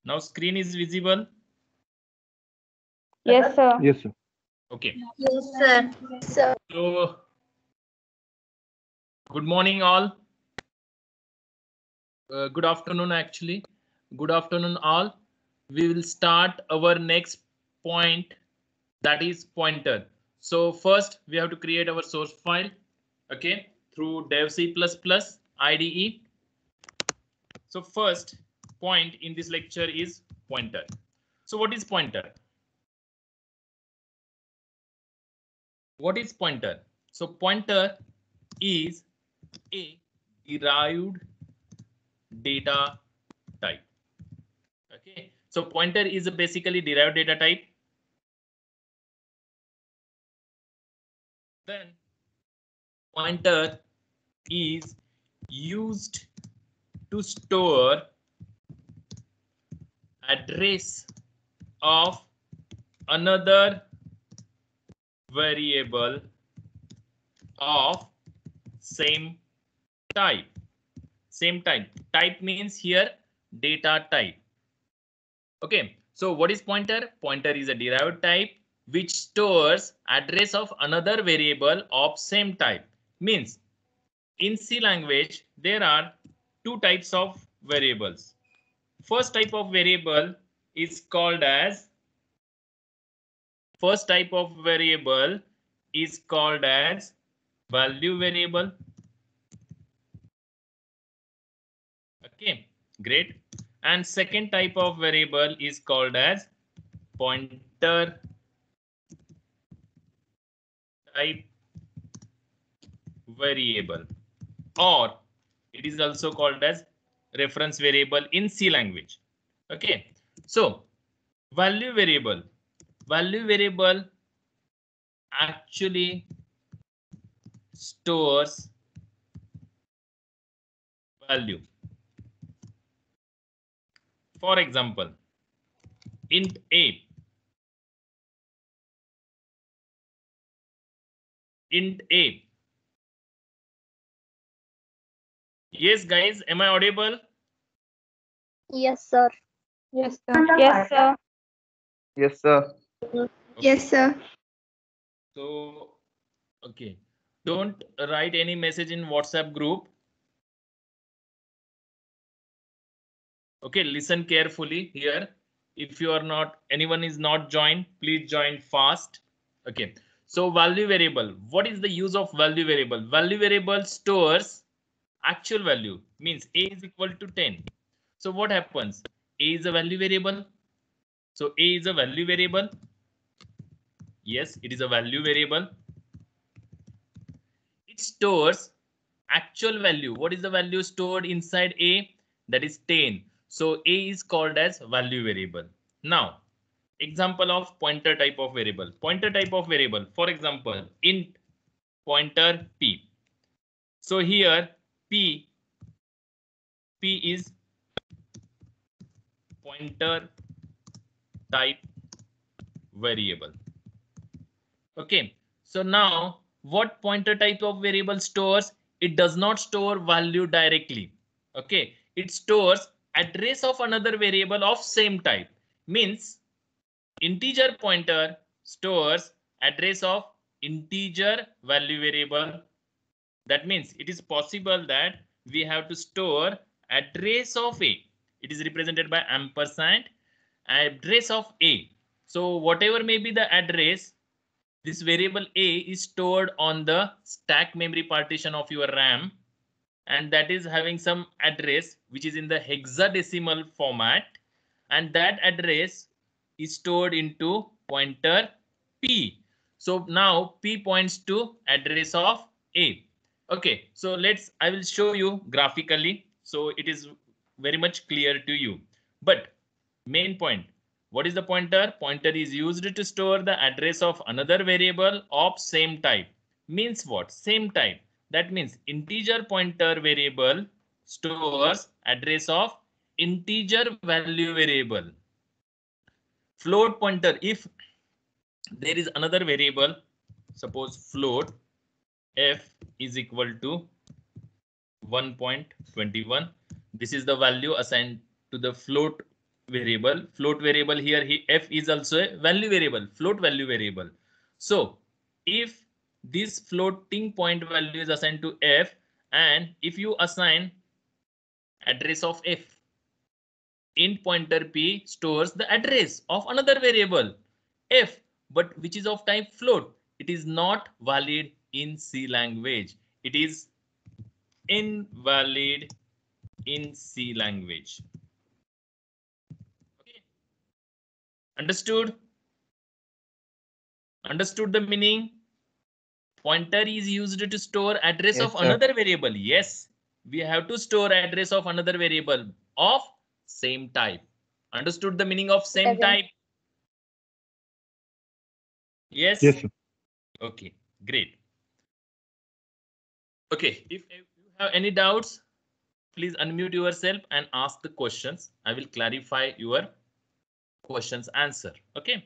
Now screen is visible. Yes, sir. Yes, sir. Okay. Yes, sir. Sir. So good morning all. Good afternoon actually. Good afternoon all. We will start our next point, that is pointer. So first we have to create our source file, okay, through dev C++ IDE. So first point in this lecture is pointer. So what is pointer? What is pointer? So pointer is a derived data type. Okay, so pointer is basically derived data type. Then pointer is used to store address of another variable of same type. Same type. Type means here data type. Okay, so what is pointer? Pointer is a derived type which stores address of another variable of same type. Means in C language there are two types of variables. First type of variable is called as value variable. Okay, great. And second type of variable is called as pointer type variable, or it is also called as reference variable in C language. Okay, so value variable actually stores value. For example, int a. Yes, guys, am I audible? Yes, sir. Yes, sir. Yes, sir. Yes, sir. Yes, sir. So, okay, don't write any message in WhatsApp group. Okay, listen carefully here. If you are not, anyone is not joined, please join fast. Okay, so value variable. What is the use of value variable? Value variable stores actual value, means a is equal to 10. So what happens? A is a value variable. So a is a value variable. Yes, it is a value variable. It stores actual value. What is the value stored inside a? That is 10. So a is called as value variable. Now, example of pointer type of variable. Pointer type of variable, for example, int pointer p. So here p is pointer type variable. Okay, so now what pointer type of variable stores? It does not store value directly. Okay, it stores address of another variable of same type. Means integer pointer stores address of integer value variable. That means it is possible that we have to store address of a. It is represented by ampersand, address of a. So whatever may be the address, this variable a is stored on the stack memory partition of your RAM, and that is having some address which is in the hexadecimal format, and that address is stored into pointer p. So now p points to address of a. Okay, so I will show you graphically so it is very much clear to you. But main point, what is the pointer? Pointer is used to store the address of another variable of same type. Means what? Same type. That means integer pointer variable stores address of integer value variable. Float pointer, if there is another variable, suppose float f is equal to 1.21. This is the value assigned to the float variable, float variable. Here f is also a value variable, float value variable. So if this floating point value is assigned to f, and if you assign address of f, int pointer p stores the address of another variable f, but which is of type float. It is not valid in C language. It is invalid in C language. Okay. Understood? Understood the meaning? Pointer is used to store address Yes, of sir. another variable. Yes, we have to store address of another variable of same type. Understood the meaning of same type? Yes? Yes, sir. Okay, great. Okay, if you have any doubts, please unmute yourself and ask the questions. I will clarify your questions answer. Okay,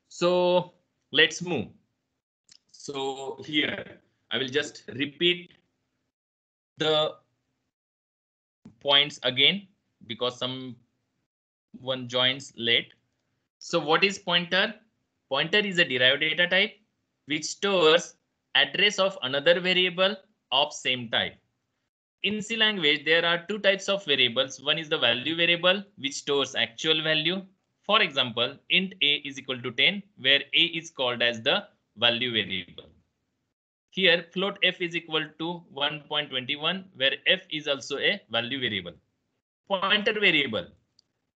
so let's move. So here I will just repeat the points again because someone joins late. So what is pointer? Pointer is a derived data type which stores address of another variable of same type. In C language, there are two types of variables. One is the value variable, which stores actual value. For example, int a is equal to 10, where a is called as the value variable. Here, float f is equal to 1.21, where f is also a value variable. Pointer variable.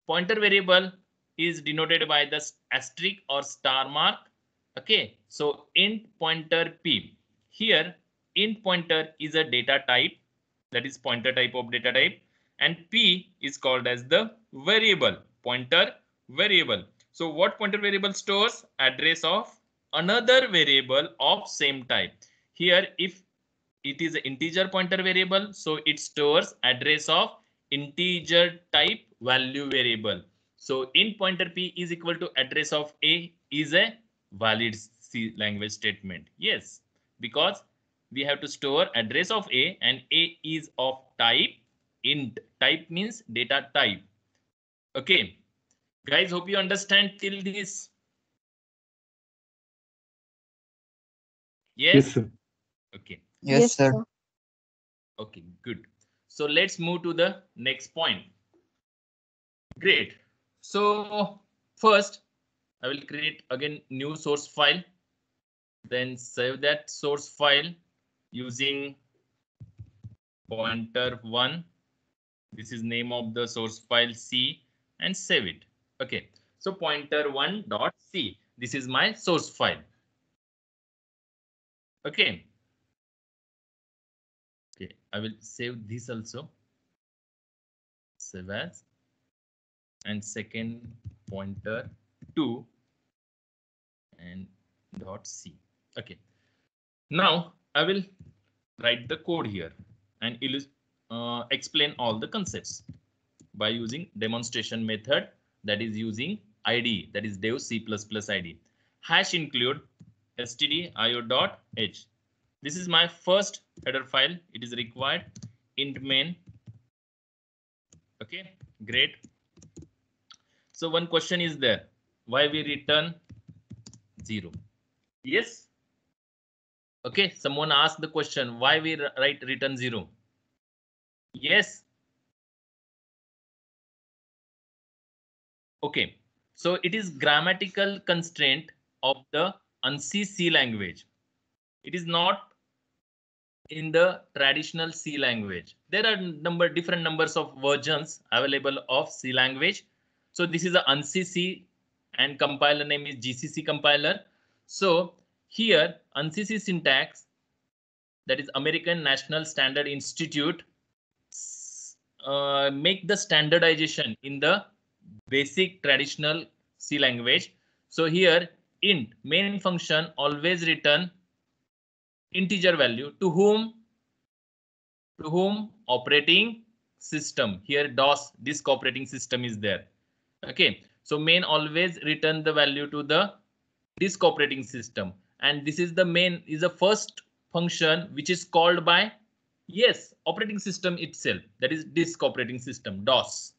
Pointer variable is denoted by the asterisk or star mark. Okay, so int pointer p. Here, int pointer is a data type, that is pointer type of data type, and p is called as the variable, pointer variable. So what pointer variable stores? Address of another variable of same type. Here, if it is an integer pointer variable, so it stores address of integer type value variable. So int pointer p is equal to address of a is a valid C language statement. Yes, because we have to store address of a, and a is of type int. Type means data type. Okay, guys, hope you understand till this. Yes, Yes. sir. Okay. Yes, sir. Okay, good. So let's move to the next point. Great. So first, I will create again new source file, then save that source file using pointer1. This is name of the source file C, and save it. Okay, so pointer1.c. This is my source file. Okay. Okay, I will save this also. Save as, and second pointer 2 and .c. Okay, now I will write the code here and explain all the concepts by using demonstration method, that is using IDE, that is dev C++ IDE. Hash include stdio.h. This is my first header file. It is required int main. Okay, great. So one question is there, why we return 0? Yes. Okay, someone asked the question, why we write return 0? Yes. Okay, so it is grammatical constraint of the ANSI C language. It is not in the traditional C language. There are different numbers of versions available of C language. So this is the ANSI C, and compiler name is GCC compiler. So here ANSI C syntax, that is American National Standard Institute, make the standardization in the basic traditional C language. So here int main function always return integer value to whom operating system. Here DOS, disk operating system is there. Okay, so main always return the value to the disk operating system, and this is the main is the first function which is called by, yes, operating system itself, that is disk operating system, DOS.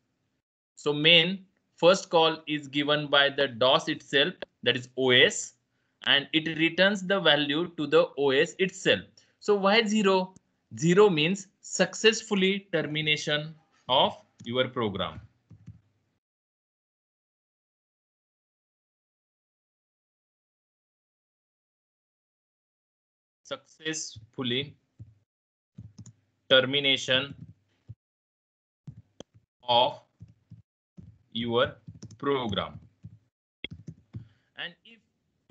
So main first call is given by the DOS itself, that is OS, and it returns the value to the OS itself. So why 0? 0 means successfully termination of your program. Successfully termination of your program. And if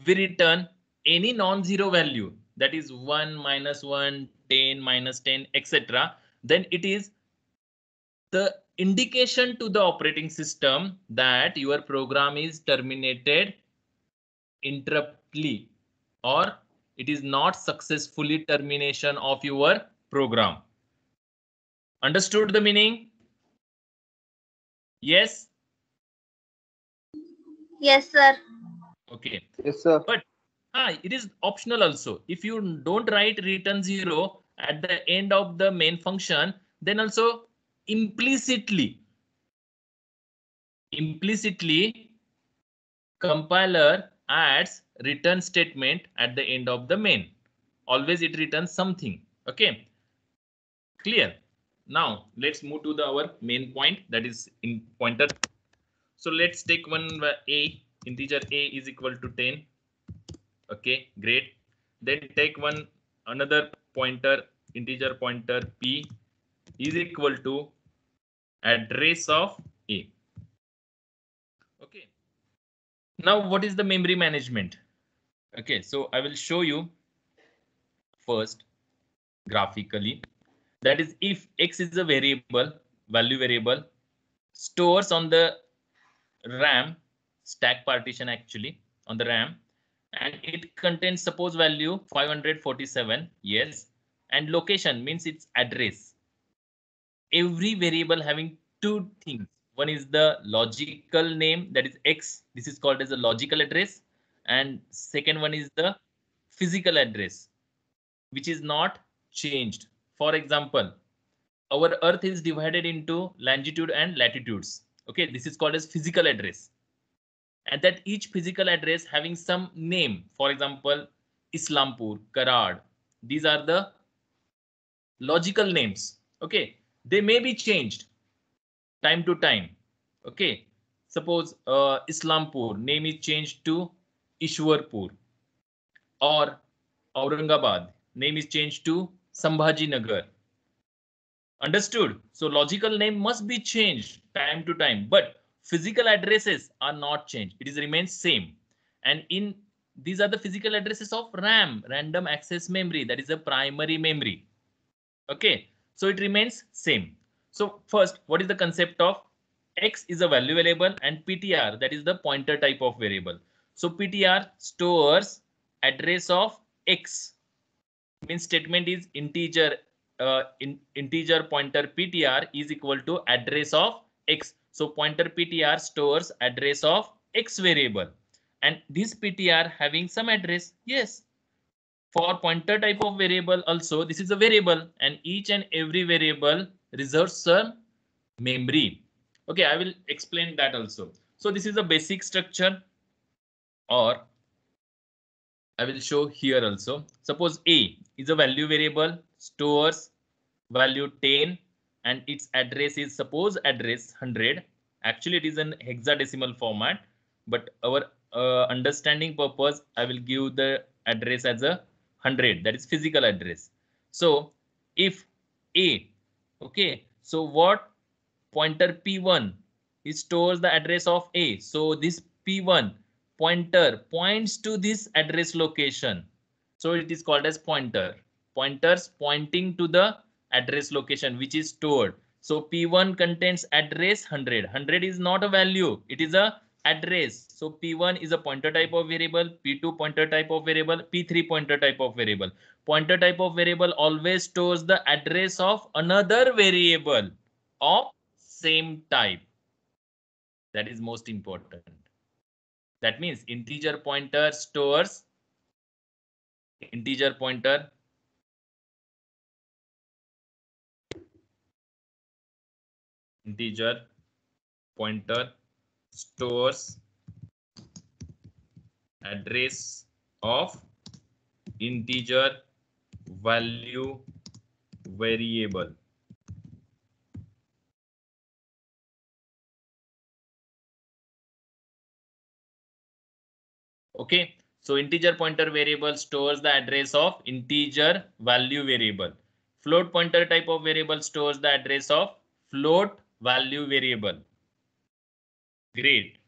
we return any non-zero value, that is 1, -1, 10, -10, etc., then it is the indication to the operating system that your program is terminated interruptly, or it is not successfully termination of your program. Understood the meaning? Yes? Yes, sir. Okay. Yes, sir. But it is optional also. If you don't write return 0 at the end of the main function, then also implicitly compiler adds return statement at the end of the main. Always it returns something. Okay, clear? Now let's move to our main point, that is in pointer. So let's take one a, integer a is equal to 10. Okay, great. Then take another pointer, integer pointer p is equal to address of a. Okay. Now what is the memory management? Okay, so I will show you first graphically. That is, if x is a variable, value variable, stores on the RAM, stack partition actually on the RAM, and it contains suppose value 547, yes, and location means its address. Every variable having two things. One is the logical name, that is x, this is called as a logical address, and second one is the physical address, which is not changed. For example, our earth is divided into longitude and latitudes. Okay, this is called as physical address, and that each physical address having some name. For example, Islampur, Karad, these are the logical names. Okay, they may be changed time to time. Okay, suppose Islampur name is changed to Ishwarpur, or Aurangabad name is changed to Sambhaji Nagar. Understood? So logical name must be changed time to time, but physical addresses are not changed. It is remains same. And in these are the physical addresses of RAM, random access memory, that is a primary memory. Okay, so it remains same. So first, what is the concept of x is a value variable and PTR, that is the pointer type of variable. So PTR stores address of x, means statement is integer, integer pointer PTR is equal to address of x. So pointer PTR stores address of x variable, and this PTR having some address. Yes, for pointer type of variable also this is a variable, and each and every variable reserves some memory. Okay, I will explain that also. So this is a basic structure, or I will show here also. Suppose a is a value variable, stores value 10, and its address is suppose address 100. Actually, it is an hexadecimal format, but our understanding purpose, I will give the address as a 100, that is physical address. So if a, okay, so what pointer p1, it stores the address of a. So this p1 pointer points to this address location. So it is called as pointer. Pointers pointing to the address location which is stored. So p1 contains address 100. 100 is not a value, it is a address. So p1 is a pointer type of variable, p2 pointer type of variable, p3 pointer type of variable. Pointer type of variable always stores the address of another variable of same type. That is most important. That means integer pointer stores integer pointer stores address of integer value variable. Okay, so integer pointer variable stores the address of integer value variable. Float pointer type of variable stores the address of float value variable. Great.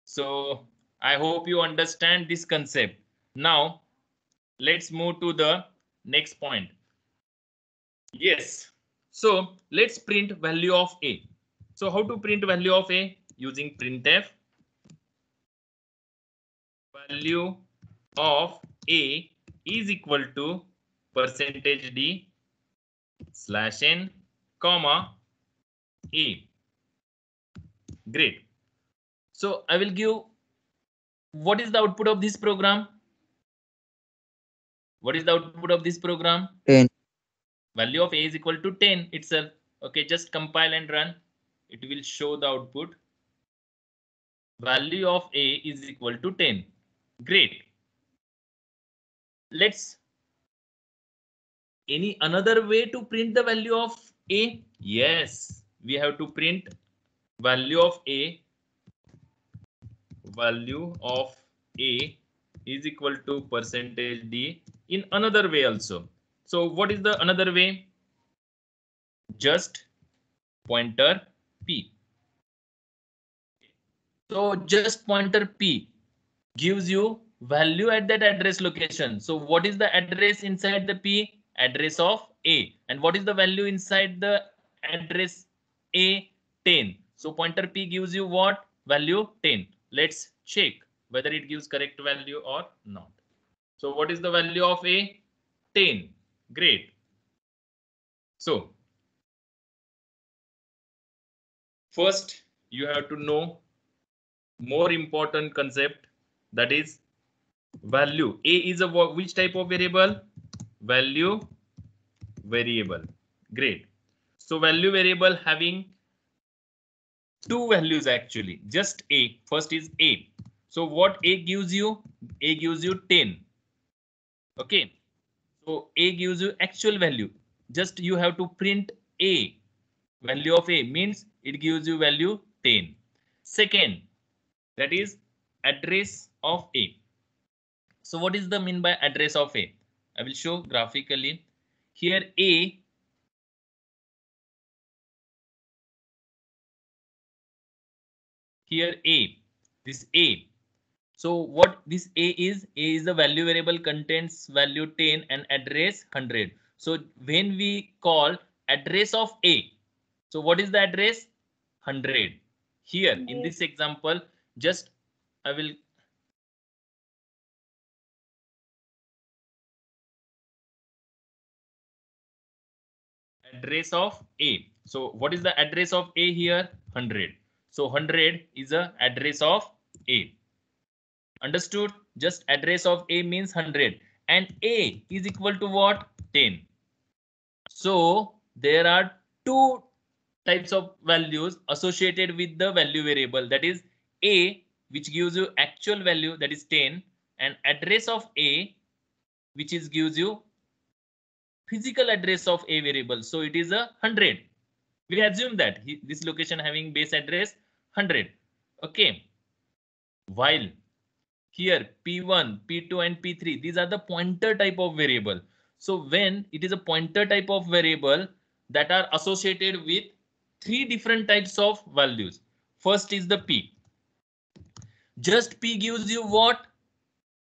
So I hope you understand this concept. Now let's move to the next point. Yes. So let's print value of A. So how to print value of A? Using printf. Value of A is equal to %d /n comma A. Great. So I will give, what is the output of this program? What is the output of this program? 10. Value of A is equal to 10 itself. Okay, just compile and run. It will show the output. Value of A is equal to 10. Great. Let's, any another way to print the value of A? Yes, we have to print value of A. Value of A is equal to %d in another way also. So what is the another way? Just pointer P. So just pointer P gives you value at that address location. So what is the address inside the P? Address of A. And what is the value inside the address A? 10. So pointer P gives you what? Value 10. Let's check whether it gives correct value or not. So what is the value of A? 10. Great. So first you have to know more important concept, that is value. A is a which type of variable? Value variable. Great. So value variable having two values actually, just A. First is A. So what A gives you? A gives you 10. Okay. So A gives you actual value. Just you have to print A. Value of A means it gives you value 10. Second, that is address of A. So what is the mean by address of A? I will show graphically. Here A here A, this A. So what this A is the value variable contains value 10 and address 100. So when we call address of A, so what is the address? 100. Here in this example, just I will address of A. So what is the address of A here? 100. So 100 is a address of A. Understood? Just address of A means 100 and A is equal to what? 10. So there are two types of values associated with the value variable, that is A, which gives you actual value, that is 10, and address of A, which is gives you physical address of A variable. So it is 100. We assume that this location having base address 100. Okay. While here P1, P2 and P3, these are the pointer type of variable. So when it is a pointer type of variable that are associated with three different types of values. First is the P. Just P gives you what?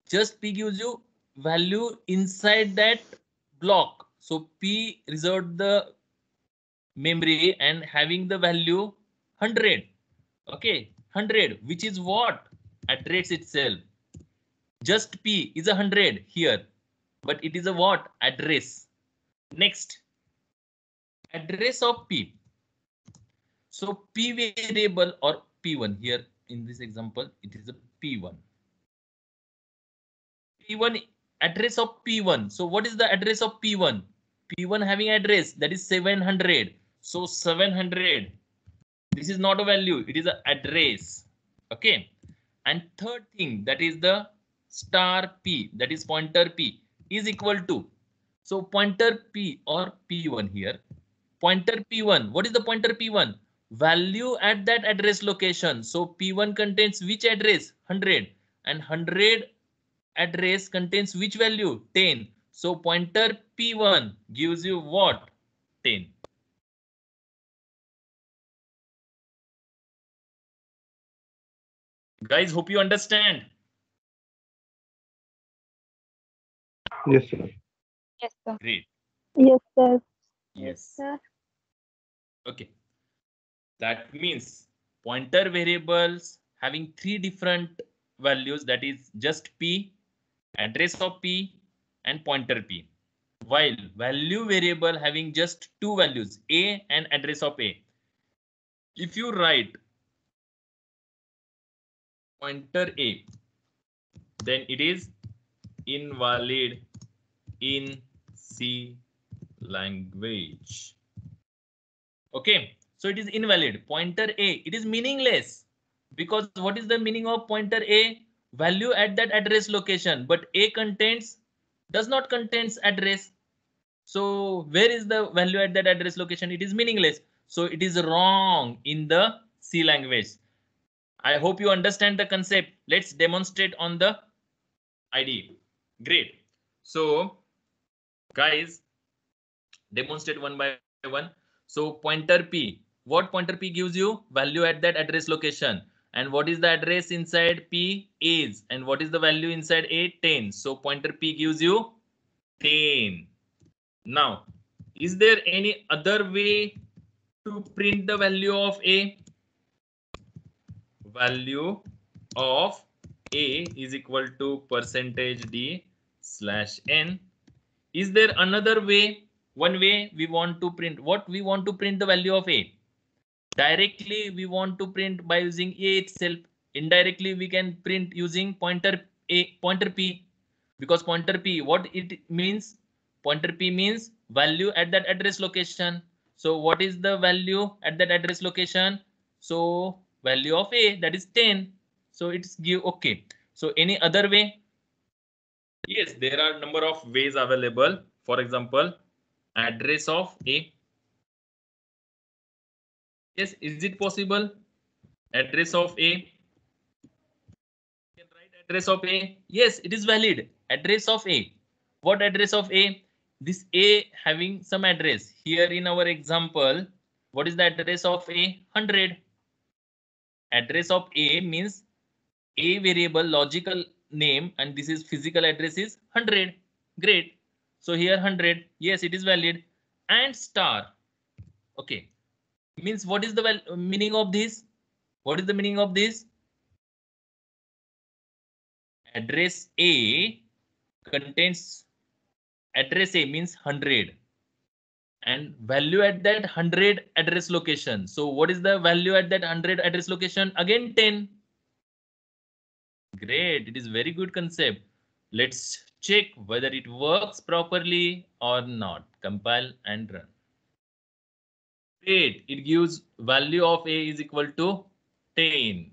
Just P gives you value inside that block. So P reserved the memory and having the value 100. Okay, 100, which is what? Address itself. Just P is 100 here, but it is a what? Address. Next, address of P. So P variable or P1 here in this example, it is a P1. P1 address of P1. So what is the address of P1? P1 having address that is 700. So 700. This is not a value, it is an address. Okay. And third thing, that is the star P, that is pointer P is equal to. So pointer P or P1 here. Pointer P1. What is the pointer P1? Value at that address location. So P1 contains which address? 100. And 100 address contains which value? 10. So pointer P1 gives you what? 10. Guys, hope you understand. Yes, sir. Yes, sir. Great. Yes, sir. Yes. Sir. Okay. That means pointer variables having three different values, that is just P, address of P, and pointer P. While value variable having just two values, A and address of A. If you write pointer A, then it is invalid in C language. Okay, so it is invalid. Pointer A, it is meaningless, because what is the meaning of pointer A? Value at that address location, but A does not contains address. So where is the value at that address location? It is meaningless. So it is wrong in the C language. I hope you understand the concept. Let's demonstrate on the IDE. Great. So guys, demonstrate one by one. So pointer P, what pointer P gives you? Value at that address location. And what is the address inside P? Is. And what is the value inside A? 10. So pointer P gives you 10. Now, is there any other way to print the value of A? Value of A is equal to %d/n. Is there another way? One way we want to print. What we want to print the value of A? Directly we want to print by using A itself. Indirectly we can print using pointer P, because pointer P, what it means? Pointer P means value at that address location. So what is the value at that address location? So value of A, that is 10. So it's give okay. So any other way? Yes, there are number of ways available. For example, address of A. Yes, is it possible? Address of A. You can write address of A. Yes, it is valid. Address of A. What address of A? This A having some address. Here in our example, what is the address of A? 100. Address of A means A variable logical name, and this is physical address is 100. Great. So here 100. Yes, it is valid. And star. Okay. Means what is the meaning of this? What is the meaning of this? Address A contains, address A means 100 and value at that 100 address location. So what is the value at that 100 address location? Again 10. Great. It is very good concept. Let's check whether it works properly or not. Compile and run. Great. It gives value of A is equal to 10.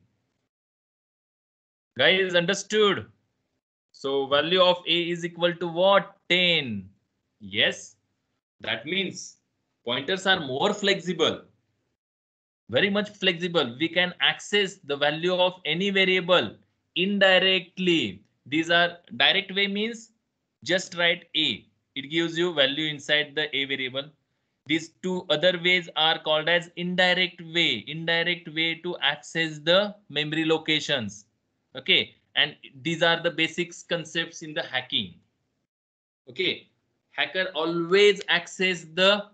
Guys, understood? So value of A is equal to what? 10. Yes, that means pointers are more flexible, very much flexible. We can access the value of any variable indirectly. These are direct way means just write A. It gives you value inside the A variable. These two other ways are called as indirect way. Indirect way to access the memory locations. Okay, and these are the basics concepts in the hacking. Okay, hacker always access the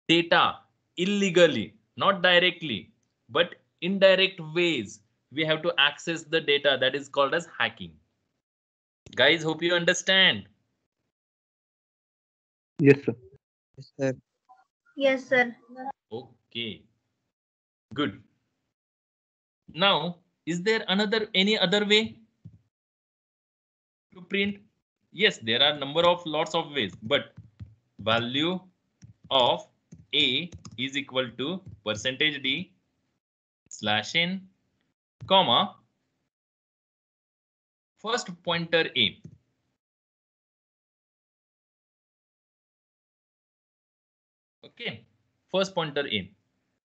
data illegally, not directly, but indirect ways. We have to access the data, that is called as hacking. Guys, hope you understand. Yes, sir. Yes, sir. Yes, sir. Okay, good. Now, is there any other way to print? Yes, there are lots of ways, but value of A is equal to %d/n comma, first pointer A. Okay, first pointer A.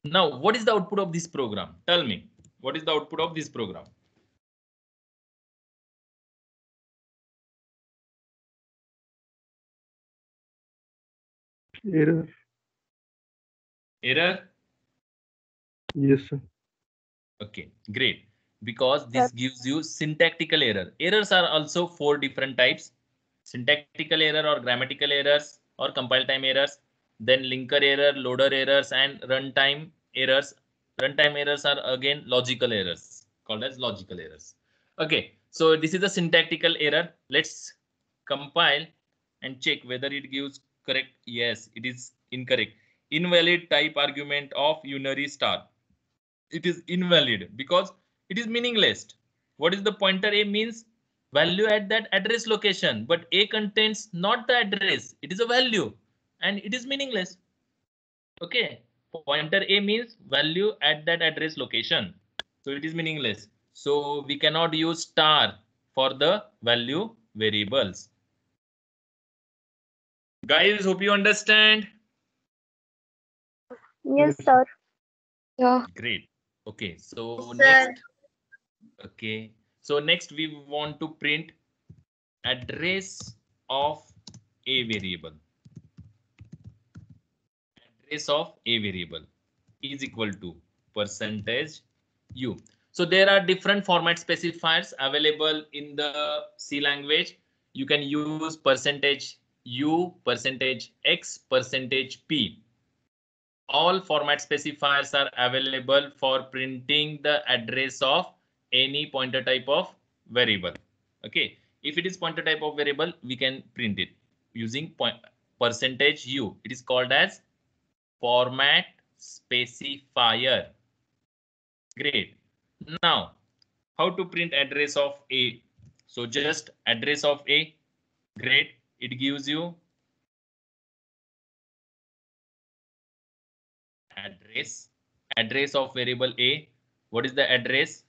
Now, what is the output of this program? Tell me, what is the output of this program? Error. Error? Yes, sir. Okay, great. Because this gives you syntactical error. Errors are also 4 different types. Syntactical error or grammatical errors or compile time errors. Then linker error, loader errors, and runtime errors. Runtime errors are again logical errors, called as logical errors. Okay, so this is a syntactical error. Let's compile and check whether it gives correct. Yes, it is incorrect. Invalid type argument of unary star. It is invalid because it is meaningless. What is the pointer A means? Value at that address location, but A contains not the address. It is a value and it is meaningless. Okay, pointer A means value at that address location. So it is meaningless. So we cannot use star for the value variables. Guys, hope you understand. Yes, sir. Yeah. Great. Okay, so Sir. next. Okay, so next we want to print address of a variable. Address of a variable is equal to percentage u. So there are different format specifiers available in the C language. You can use percentage u, percentage x, percentage p. All format specifiers are available for printing the address of any pointer type of variable. Okay, if it is pointer type of variable, we can print it using percentage u. It is called as format specifier. Great. Now, how to print address of A? So just address of A. Great. It gives you address of variable A. What is the address?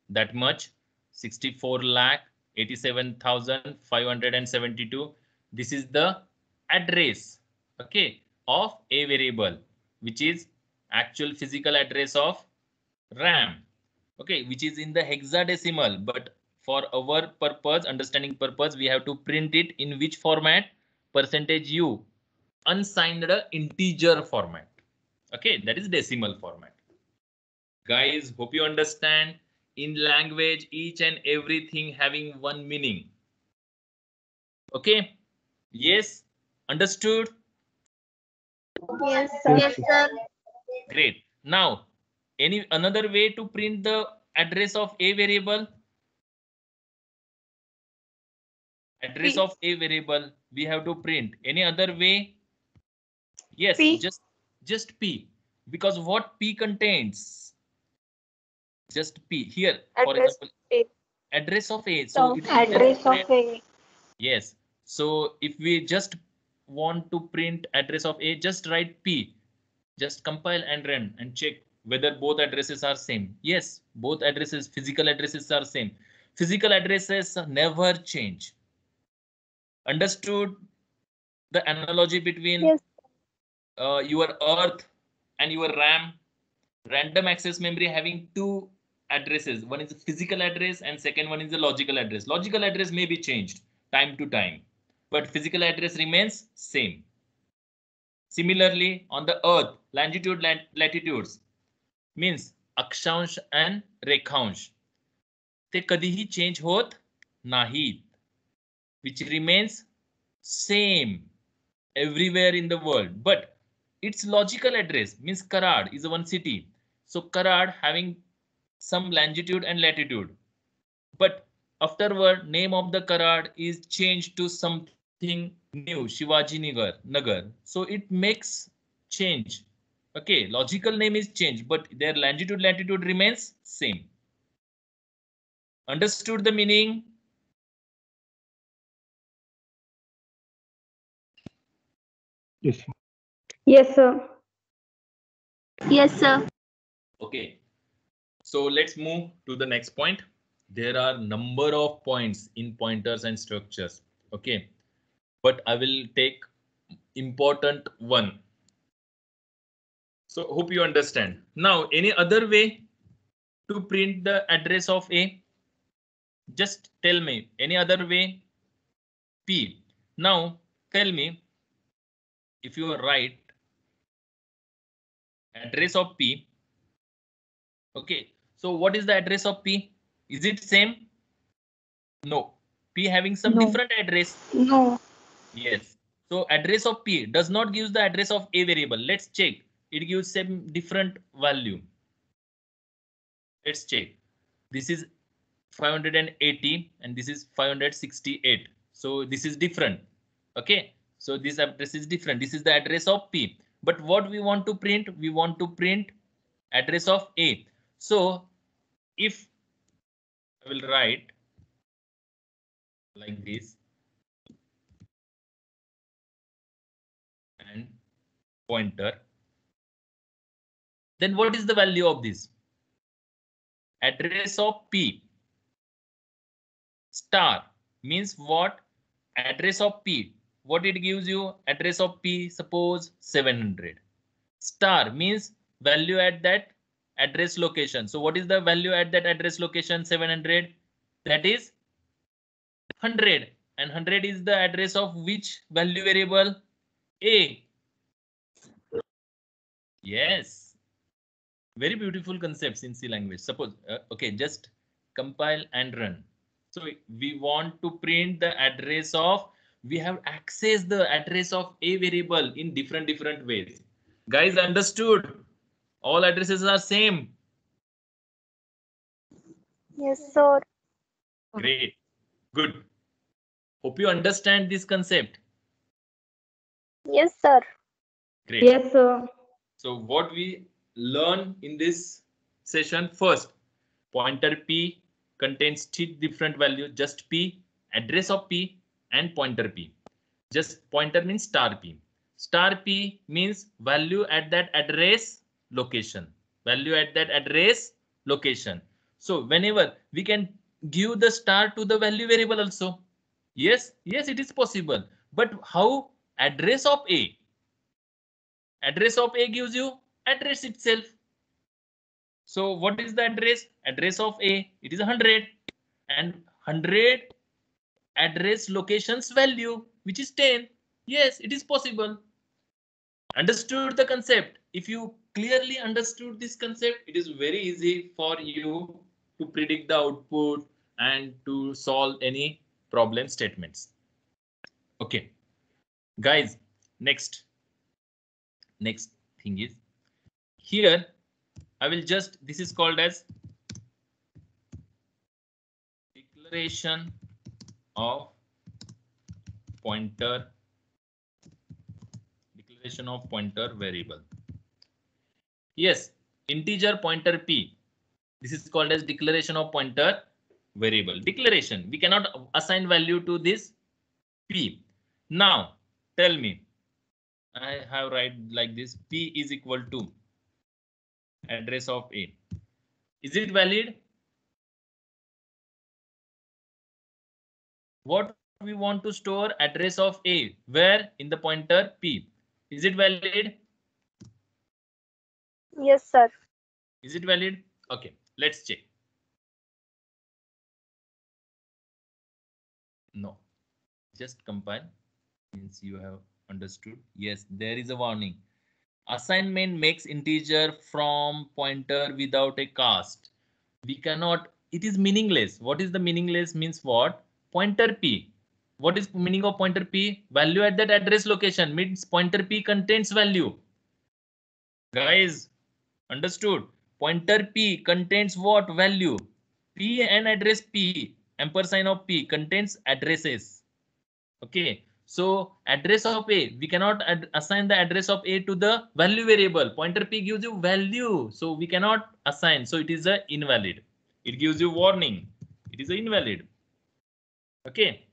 That much, 64,87,572. This is the address, okay, of a variable, which is actual physical address of RAM, okay, which is in the hexadecimal. But for our purpose, understanding purpose, we have to print it in which format? Percentage U, unsigned integer format. Okay, that is decimal format. Guys, hope you understand. In language, each and everything having one meaning. Okay, yes, understood. Yes, sir. Yes, sir. Great. Now, any another way to print the address of a variable? Address P. of a variable we have to print. Any other way? Yes, P. just p, because what p contains? Just p. Here, for Address example, A. address of a. So So it is address of A. yes. So if we just want to print address of A, just write P. Just compile and run and check whether both addresses are same. Yes, both addresses, physical addresses are same. Physical addresses never change. Understood the analogy between Yes. your Earth and your RAM? Random access memory having two addresses. One is a physical address and second one is a logical address. Logical address may be changed time to time, but physical address remains same. Similarly, on the Earth, longitude, latitudes means अक्षांश and रेखांश ते कधीही change होत नाहीत, which remains same everywhere in the world. But its logical address means Karad is one city. So Karad having some longitude and latitude, but afterward name of the Karad is changed to something new, Shivaji Nagar. So it makes change. Okay, logical name is changed, but their longitude latitude remains same. Understood the meaning? Yes, sir. Yes, sir. Yes, sir. Okay. So let's move to the next point. There are number of points in pointers and structures. Okay, but I will take important one. So hope you understand. Now, any other way to print the address of A? Just tell me any other way. P. Now tell me if you write address of P. Okay, so what is the address of P? Is it same? No. P having some No. different address. No. Yes. So address of P does not give the address of A variable. Let's check. It gives some different value. Let's check. This is 580 and this is 568. So this is different. Okay. So this address is different. This is the address of P. But what we want to print? We want to print address of A. So if I will write like this and pointer, then what is the value of this? Address of P star means what? Address of P. What it gives you? Address of P, suppose 700. Star means value at that address location. So what is the value at that address location? 700. That is 100. And 100 is the address of which value variable? A. Yes. Very beautiful concepts in C language. Suppose, okay, just compile and run. So we want to print the address of, we have accessed the address of A variable in different ways. Guys, understood? All addresses are same. Yes, sir. Great. Good. Hope you understand this concept. Yes, sir. Great. Yes, sir. So what we learn in this session, first, pointer P contains three different values, just P, address of P, and pointer P. Just pointer means star P. Star P means value at that address location. Value at that address location. So whenever we can give the star to the value variable also. Yes, it is possible. But how? Address of A. Address of A gives you address itself. So what is the address? Address of A, it is 100. And 100 address locations value, which is 10. Yes, it is possible. Understood the concept? If you clearly understood this concept, it is very easy for you to predict the output and to solve any problem statements. Okay, guys, next thing is here. I will just, this is called as declaration of pointer variable. Yes, integer pointer P. This is called as declaration of pointer variable. Declaration, we cannot assign value to this P. Now tell me, I have write like this, P is equal to address of A. Is it valid? What we want to store? Address of A. Where? In the pointer P. Is it valid? Yes, sir. Is it valid? Okay, let's check. No, just compile. Means you have understood. Yes, there is a warning. Assignment makes integer from pointer without a cast. We cannot, it is meaningless. What is the meaningless means what? Pointer P. What is meaning of pointer P? Value at that address location means pointer P contains value. Guys, understood? Pointer P contains what? Value. P and address P, ampersand of P contains addresses. Okay. So address of A, we cannot assign the address of A to the value variable. Pointer P gives you value. So we cannot assign. So it is a invalid. It gives you warning. It is a invalid. Okay.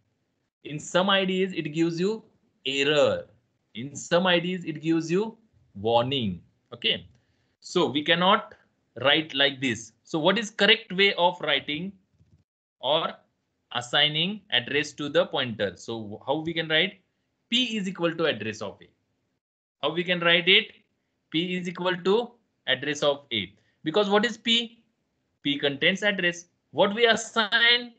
In some IDs, it gives you error. In some IDs, it gives you warning. Okay. So we cannot write like this. So what is correct way of writing or assigning address to the pointer? So how we can write? P is equal to address of A. How we can write it? P is equal to address of A. Because what is P? P contains address. What we assign?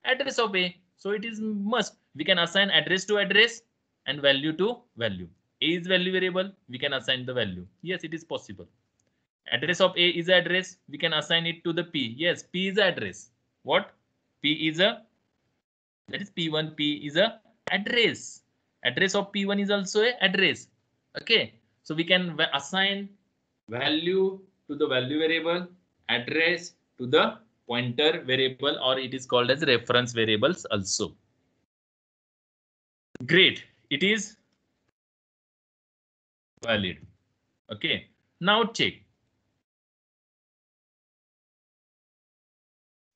Address of A. So it is must. We can assign address to address and value to value. A is value variable. We can assign the value. Yes, it is possible. Address of A is address. We can assign it to the P. Yes, P is address. What? P is a, that is P1. P is a address. Address of P1 is also a address. Okay. So we can assign value to the value variable, address to the pointer variable, or it is called as reference variables also. Great. It is valid. Okay. Now check.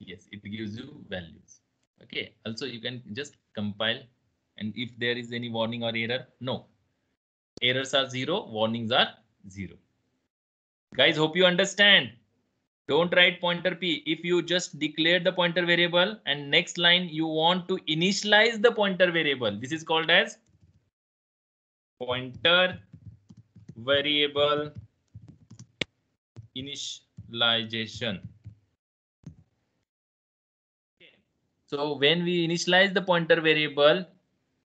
Yes, it gives you values. Okay. Also, you can just compile, and if there is any warning or error, no. Errors are 0, warnings are 0. Guys, hope you understand. Don't write pointer P. If you just declare the pointer variable and next line you want to initialize the pointer variable, this is called as pointer variable initialization. Okay. So when we initialize the pointer variable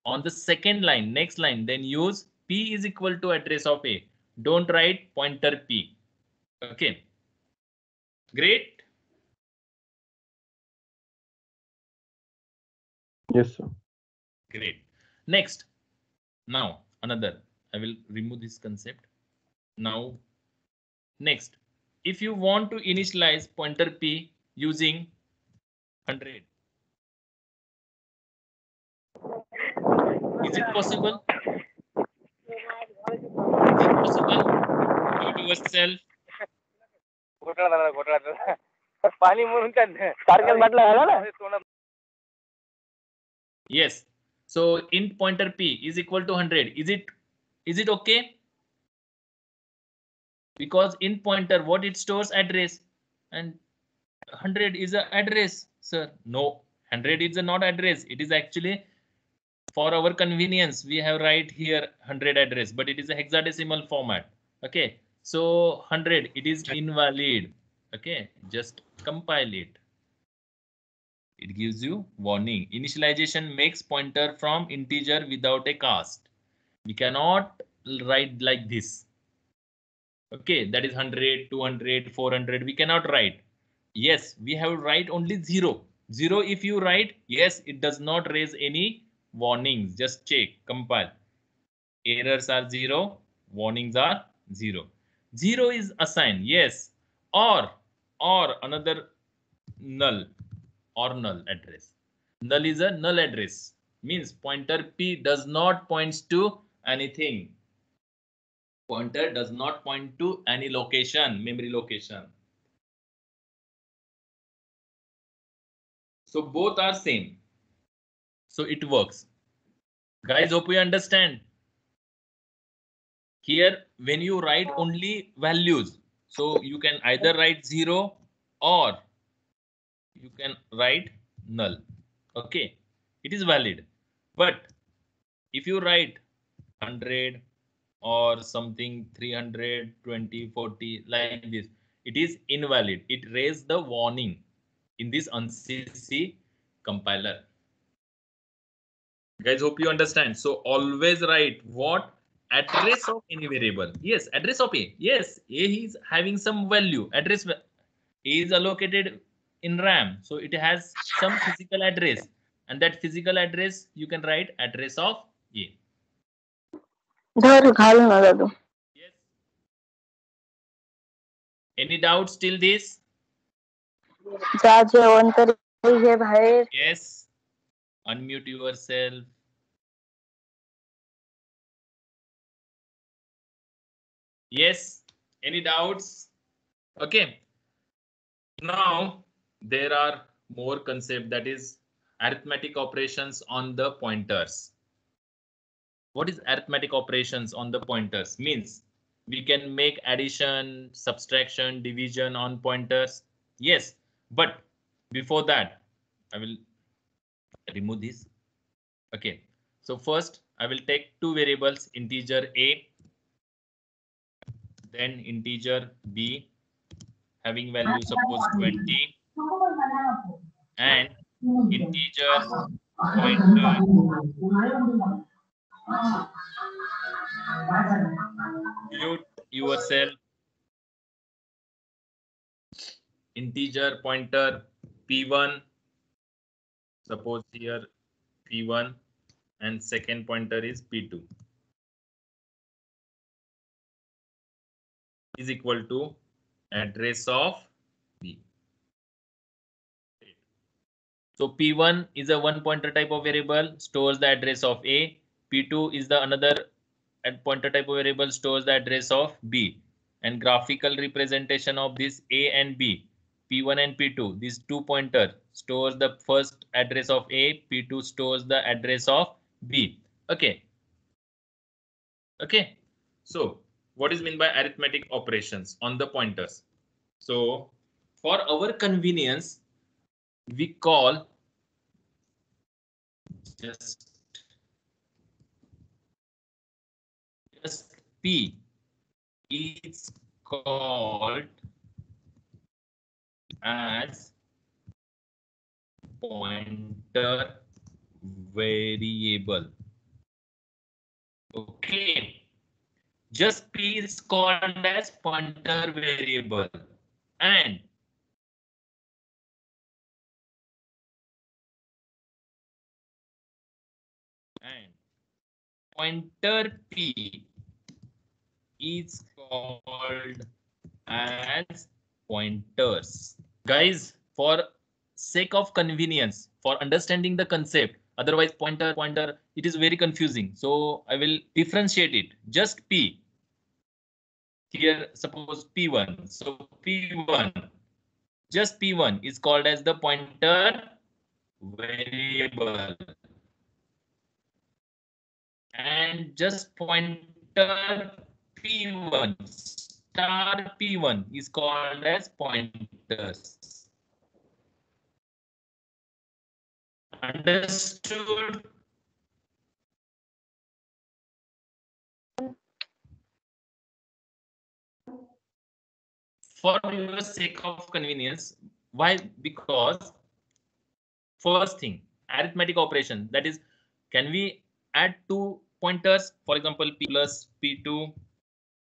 on the second line, next line, then use P is equal to address of A. Don't write pointer P. Okay. Great. Yes, sir. Great. Next. Now another. I will remove this concept. Now next. If you want to initialize pointer P using 100. Is it possible? Is it possible? Do it yourself. Yes. So int pointer P is equal to 100. Is it okay? Because int pointer, what it stores? Address, and 100 is a address, sir. No, 100 is a not address. It is actually for our convenience. We have right here 100 address, but it is a hexadecimal format. Okay. So 100, it is invalid. Okay. Just compile it. It gives you warning. Initialization makes pointer from integer without a cast. We cannot write like this. Okay, that is 100, 200, 400. We cannot write. Yes, we have to write only 0. 0 if you write, yes, it does not raise any warnings. Just check, compile. Errors are 0, warnings are 0. 0 is assigned, yes, or another null or null address. Null is a null address. Means pointer P does not points to anything. Pointer does not point to any location, memory location. So both are same. So it works. Guys, hope you understand. Here, when you write only values, so you can either write 0 or you can write null. Okay, it is valid. But if you write 100 or something 300, 20, 40 like this, it is invalid. It raised the warning in this UNCC compiler. Guys, hope you understand. So always write what? Address of any variable. Yes, address of A. Yes, A is having some value. Address A is allocated in RAM. So it has some physical address. And that physical address, you can write address of A. Yes. Any doubts till this? Yes. Unmute yourself. Yes. Any doubts? Okay. Now there are more concept, that is arithmetic operations on the pointers. What is arithmetic operations on the pointers? Means We can make addition, subtraction, division on pointers. Yes, but before that, I will remove this. Okay, so first I will take two variables, integer a, then integer b, having value suppose 20, and integer pointer. Mute yourself. Integer pointer p1, suppose here p1, and second pointer is p2, is equal to address of b. So p1 is a one pointer type of variable, stores the address of a. p2 is the another pointer type of variable, stores the address of b. And graphical representation of this a and b, p1 and p2, these two pointer stores the first address of a, p2 stores the address of b. Okay. Okay. So what is meant by arithmetic operations on the pointers? So for our convenience, we call just p is called as pointer variable. Okay, just p is called as pointer variable, and pointer p is called as pointers. Guys, for sake of convenience, for understanding the concept, otherwise pointer, it is very confusing. So I will differentiate it. Just p. Here, suppose p1. So p1, just p1 is called as the pointer variable. And just pointer p1, star p1 is called as pointers. Understood? For your sake of convenience, why? Because first thing, arithmetic operation, that is, can we add two pointers, for example p plus p2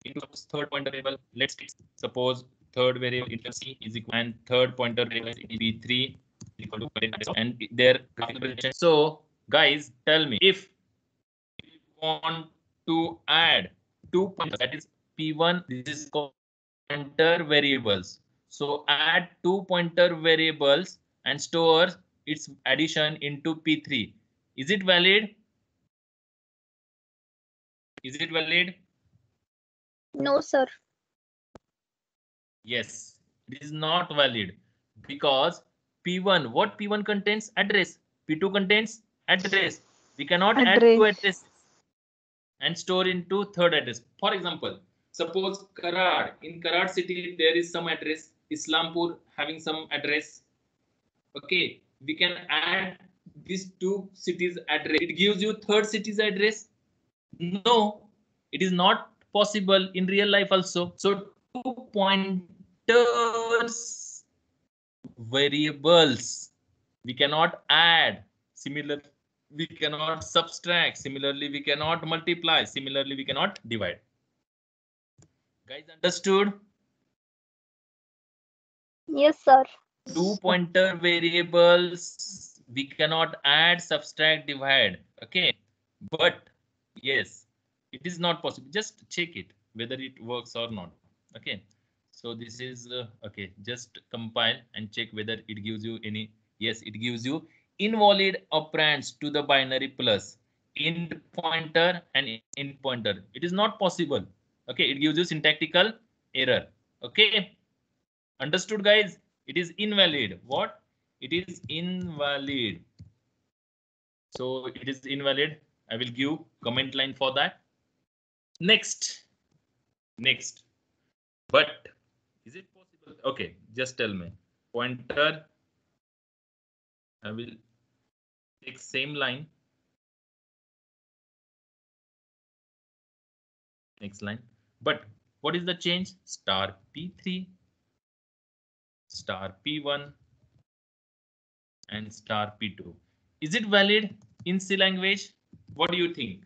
into third pointer variable? Let's suppose third variable into c is equal, and third pointer variable is p3 equal to, and their graphical representation. So guys, tell me, if you want to add two pointers, that is p1, this is called pointer variables. So add two pointer variables and store its addition into p3. Is it valid? Is it valid? No, sir. Yes, it is not valid, because p1, what p1 contains? Address. p2 contains address. We cannot add two addresses and store into third address. For example, suppose Karad, in Karad city there is some address, Islampur having some address. Okay, we can add these two cities address. It gives you third city's address. No, it is not possible in real life also. So two pointers variables we cannot add. Similar, we cannot subtract. Similarly, we cannot multiply. Similarly, we cannot divide. Guys, understood? Yes, sir. Two pointer variables we cannot add, subtract, divide. Okay, but yes, it is not possible. Just check it whether it works or not. Okay, so this is okay. Just compile and check whether it gives you any. Yes, it gives you invalid operands to the binary plus int pointer and int pointer. It is not possible. Okay, it gives you syntactical error. Okay, understood, guys? It is invalid. What? It is invalid. So it is invalid. I will give comment line for that. Next, Next, but is it possible? Okay, just tell me. Pointer, I will take same line. Next line. But what is the change? Star P3, star P1, and star P2. Is it valid in C language? What do you think?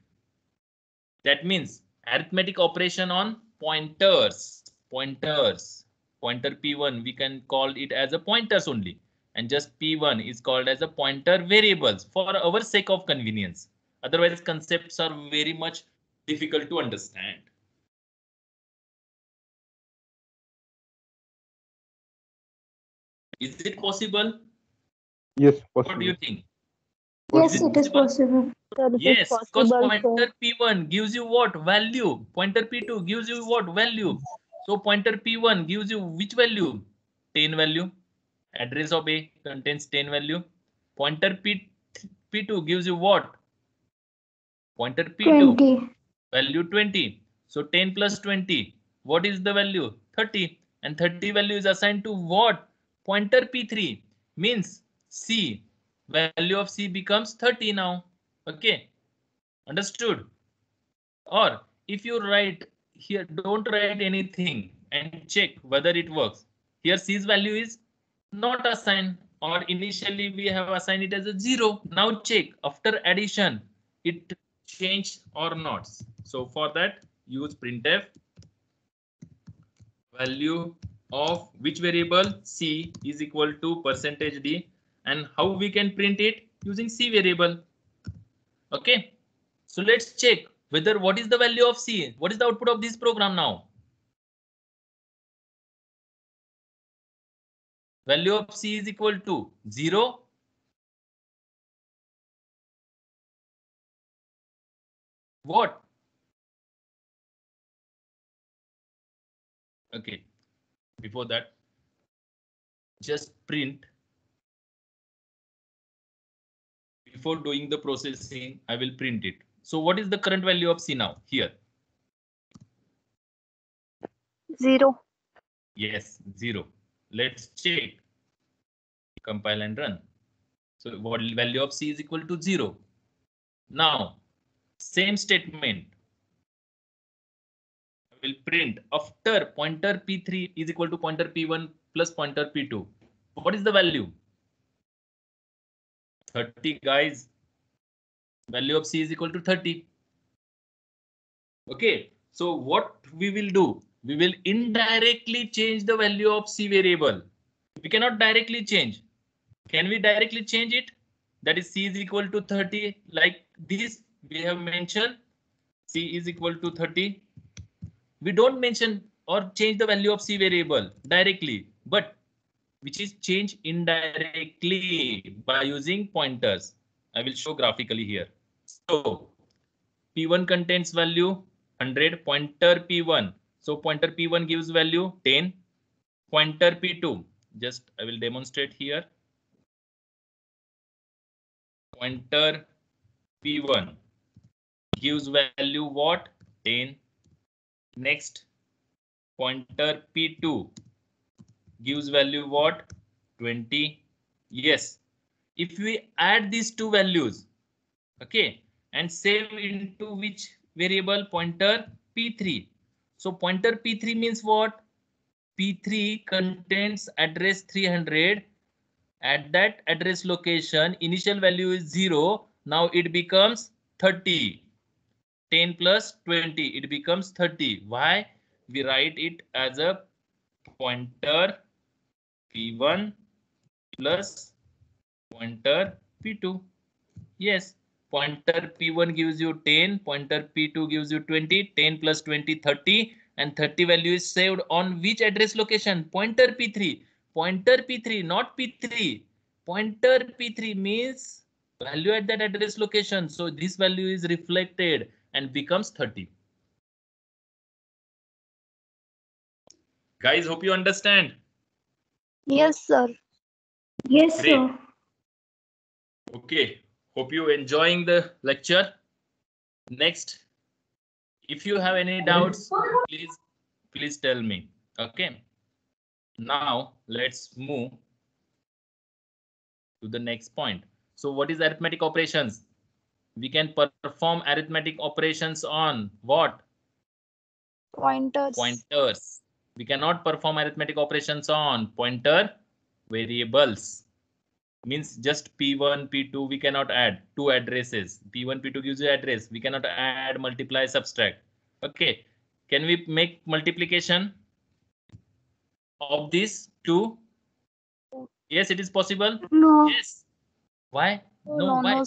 That means arithmetic operation on pointers. Pointer P1, we can call it as a pointers only. And just P1 is called as a pointer variables for our sake of convenience. Otherwise, concepts are very much difficult to understand. Is it possible? Yes, What do possible. you think? Yes, Is it it is possible. Sir, it is Yes, because possible, pointer sir. P1 gives you what? Value. Pointer P2 gives you what? Value. So pointer P1 gives you which value? 10 value. Address of A contains 10 value. Pointer P2 gives you what? Pointer P2 20. value 20. So 10 plus 20. What is the value? 30. And 30 value is assigned to what? Pointer P3 means C. Value of C becomes 30 now. Okay. Understood? Or if you write here, don't write anything and check whether it works. Here C's value is not assigned, or initially we have assigned it as a 0. Now check after addition it changed or not. So for that use printf value of which variable C is equal to %d, and how we can print it using C variable. Okay, so let's check whether what is the value of C. What is the output of this program now? Value of C is equal to 0. What? Okay, before that, just print. Before doing the processing, I will print it. So what is the current value of C now? Here. 0. Yes, 0. Let's check. Compile and run. So what value of C is equal to 0. Now, same statement. I will print after pointer P3 is equal to pointer P1 plus pointer P2. What is the value? 30, guys. Value of C is equal to 30. Okay, so what we will do? We will indirectly change the value of C variable. We cannot directly change. Can we directly change it? That is C is equal to 30. Like this, we have mentioned C is equal to 30. We don't mention or change the value of C variable directly, but which is changed indirectly by using pointers. I will show graphically here. So P1 contains value 100, pointer P1. So pointer P1 gives value 10. Pointer P2, just I will demonstrate here. Pointer P1 gives value what? 10. Next, pointer P2 gives value what? 20. Yes, if we add these two values, okay, and save into which variable? Pointer P3. So pointer P3 means what? P3 contains address 300. At that address location, initial value is 0. Now it becomes 30. 10 plus 20, it becomes 30. Why? We write it as a pointer P1 plus pointer P2. Yes, pointer P1 gives you 10, pointer P2 gives you 20, 10 plus 20, 30, and 30 value is saved on which address location? Pointer P3. Pointer P3, not P3. Pointer P3 means value at that address location. So this value is reflected and becomes 30. Guys, hope you understand. Yes, sir. Yes, Great. sir. Okay, hope you enjoying the lecture. Next, if you have any doubts, please Please tell me. Okay. Now let's move to the next point. So what is arithmetic operations? We can perform arithmetic operations on what? Pointers. Pointers. We cannot perform arithmetic operations on pointer variables. Means just P1, P2, we cannot add two addresses. P1, P2 gives you address. We cannot add, multiply, subtract. Okay. Can we make multiplication of these two? Yes, it is possible. No. Yes. Why? No, Why? no.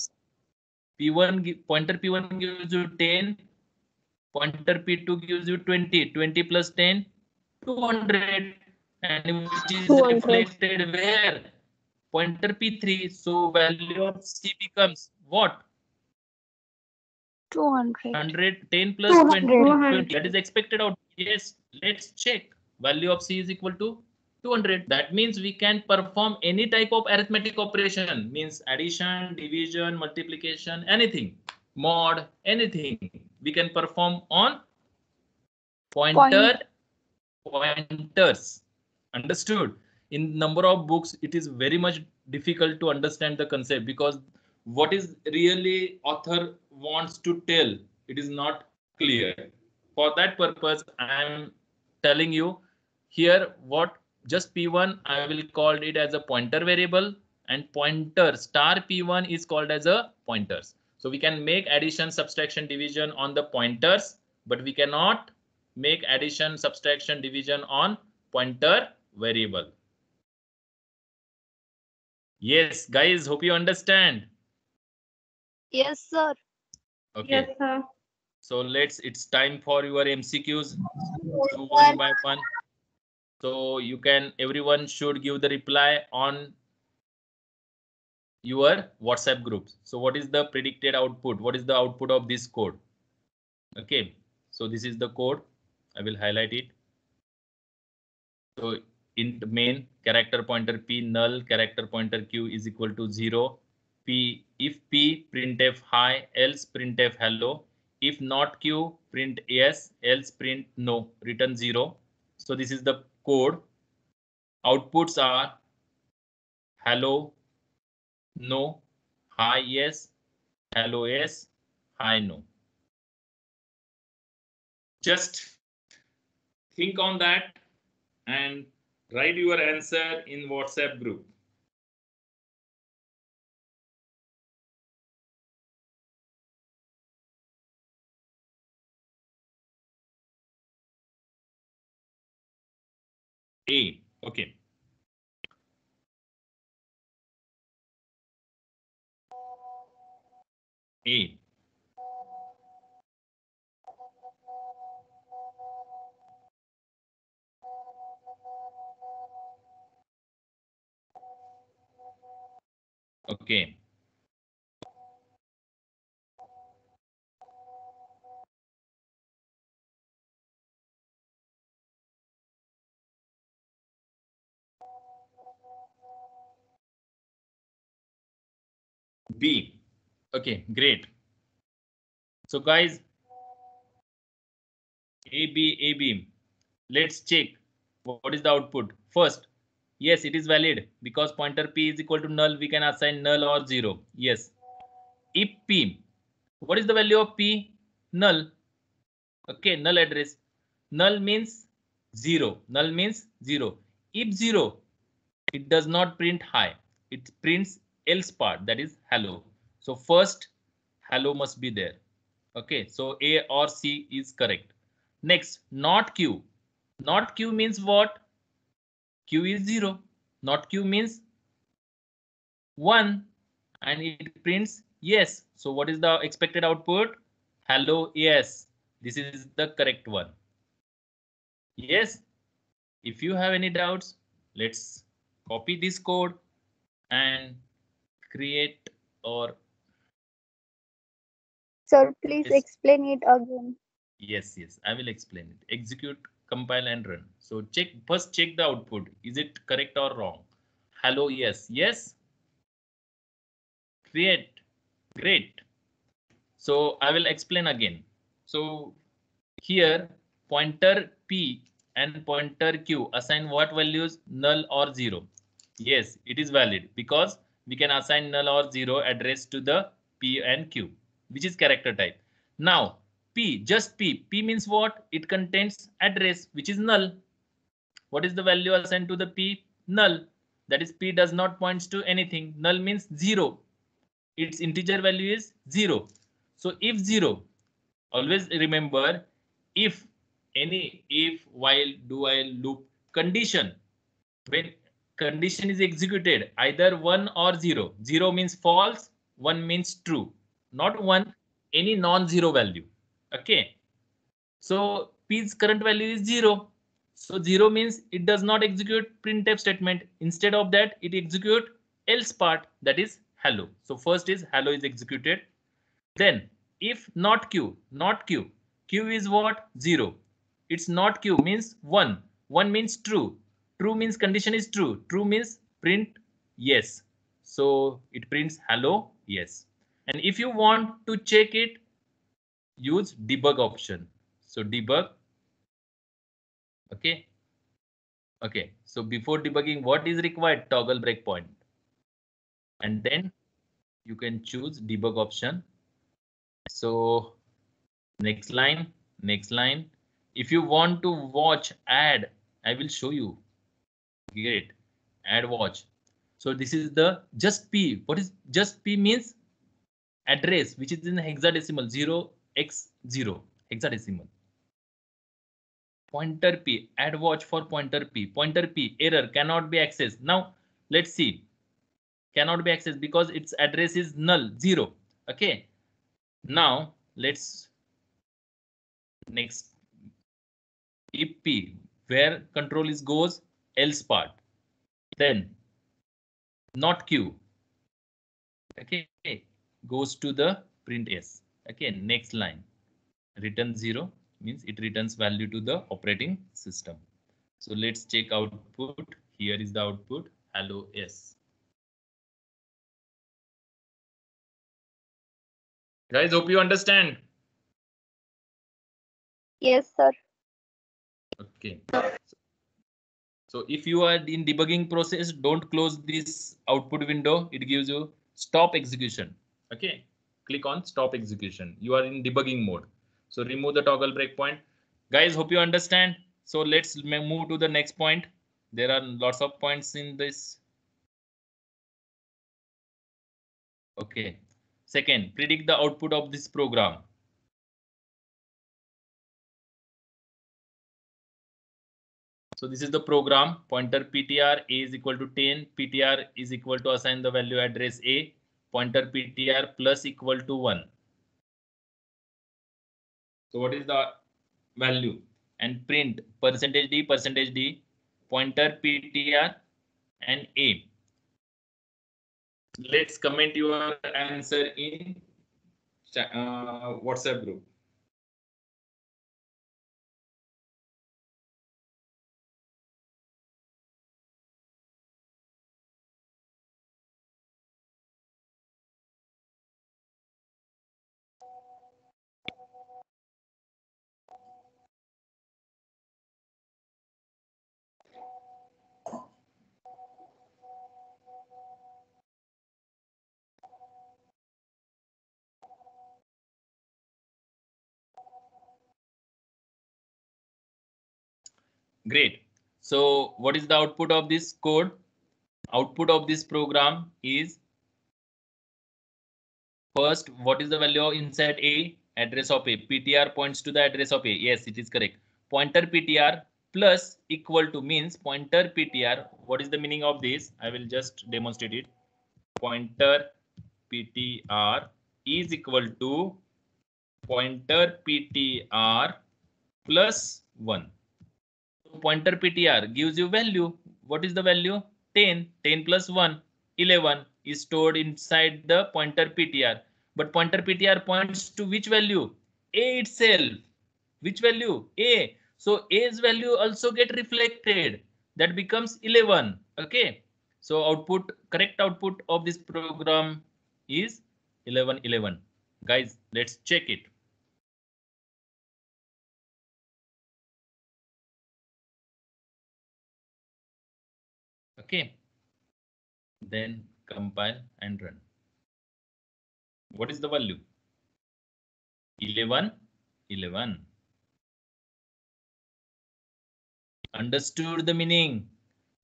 P1 pointer P1 gives you 10. Pointer P2 gives you 20. 20 plus 10, 200. And which is 200. reflected where? Pointer P3. So value of C becomes what? 200. 100. 10 plus 20. 20. That is expected out. Yes. Let's check. Value of C is equal to 200. That means we can perform any type of arithmetic operation. Means addition, division, multiplication, anything. Mod, anything. We can perform on pointers. Understood? In number of books, it is very much difficult to understand the concept because what is really author wants to tell, it is not clear. For that purpose, I am telling you here what just P1, I will call it as a pointer variable, and pointer star P1 is called as a pointers. So we can make addition, subtraction, division on the pointers, but we cannot make addition, subtraction, division on pointer variable. Yes, guys, hope you understand. Yes, sir. Okay. Yes, sir. So it's time for your MCQs. Do one by one. So everyone should give the reply on your WhatsApp groups. So what is the predicted output? What is the output of this code? Okay. So this is the code. I will highlight it. So int main character pointer P null character pointer Q is equal to 0. P if P printf hi, else printf hello. If not Q, print yes, else print no, return 0. So this is the code. Outputs are hello, no, hi yes, hello yes, hi no. Just think on that and write your answer in WhatsApp group. A. Okay. A. Okay. B. Okay, great. So guys, A, B. Let's check what is the output. First, yes, it is valid because pointer P is equal to null. We can assign null or 0. Yes. If P, what is the value of P? Null. Okay, null address. Null means 0. Null means 0. If 0, it does not print hi. It prints else part, that is hello. So first, hello must be there. Okay, so A or C is correct. Next, not Q. Not Q means what? Q is 0. Not Q means 1. And it prints yes. So what is the expected output? Hello, yes. This is the correct one. Yes. If you have any doubts, let's copy this code and create or. Sir, please Yes. explain it again. Yes, I will explain it. Execute, compile and run. So first check the output. Is it correct or wrong? Hello, yes. Create. Great. So I will explain again. So here pointer P and pointer q assign what values? Null or 0? Yes, it is valid because we can assign null or 0 address to the p and q, which is character type. Now p, just p. P means what? It contains address which is null. What is the value assigned to the p? Null. That is p does not points to anything. Null means 0. Its integer value is 0. So if 0, always remember if while do while loop condition, when condition is executed either 1 or 0. 0 means false, 1 means true, not 1, any non-zero value. Okay, so p's current value is 0. So 0 means it does not execute printf statement. Instead of that, it execute else part, that is hello. So first is hello is executed. Then if not q, q is what? 0. It's not q means 1. 1 means true. True means condition is true. True means print yes. So it prints hello yes. And if you want to check it, use debug option. So debug. Okay. Okay. So before debugging, what is required? Toggle breakpoint. And then you can choose debug option. So next line. If you want to watch ad, I will show you. Great. Ad watch. So this is the just p. What is just p means? Address which is in hexadecimal 0x0 hexadecimal. Pointer p, add watch for pointer p. Pointer p error cannot be accessed. Now let's see. Cannot be accessed because its address is null 0. Okay. Now let's next. If p where control is goes else part, then not q. Okay, goes to the print s. Okay, next line. Return 0 means it returns value to the operating system. So let's check output. Here is the output. Hello s. Guys, hope you understand. Yes, sir. Okay. So if you are in debugging process, don't close this output window. It gives you stop execution. Okay. Click on stop execution. You are in debugging mode. So remove the toggle breakpoint. Guys, hope you understand. So let's move to the next point. There are lots of points in this. Okay. Second, predict the output of this program. So this is the program. Pointer ptr a is equal to 10. Ptr is equal to assign the value address a. Pointer ptr plus equal to 1. So what is the value? And print %d, pointer ptr and a. Let's comment your answer in WhatsApp group. Great. So what is the output of this code? Output of this program is first, what is the value inside a? Address of a. PTR points to the address of a. Yes, it is correct. Pointer PTR plus equal to means pointer PTR. What is the meaning of this? I will just demonstrate it. Pointer PTR is equal to pointer PTR plus 1. So pointer PTR gives you value. What is the value? 10. 10 plus 1, 11 is stored inside the pointer PTR. But pointer PTR points to which value? A itself. Which value? A. So A's value also get reflected. That becomes 11. Okay. So output, correct output of this program is 11, 11. Guys, let's check it. Okay. Then compile and run. What is the value? 11, 11. Understood the meaning?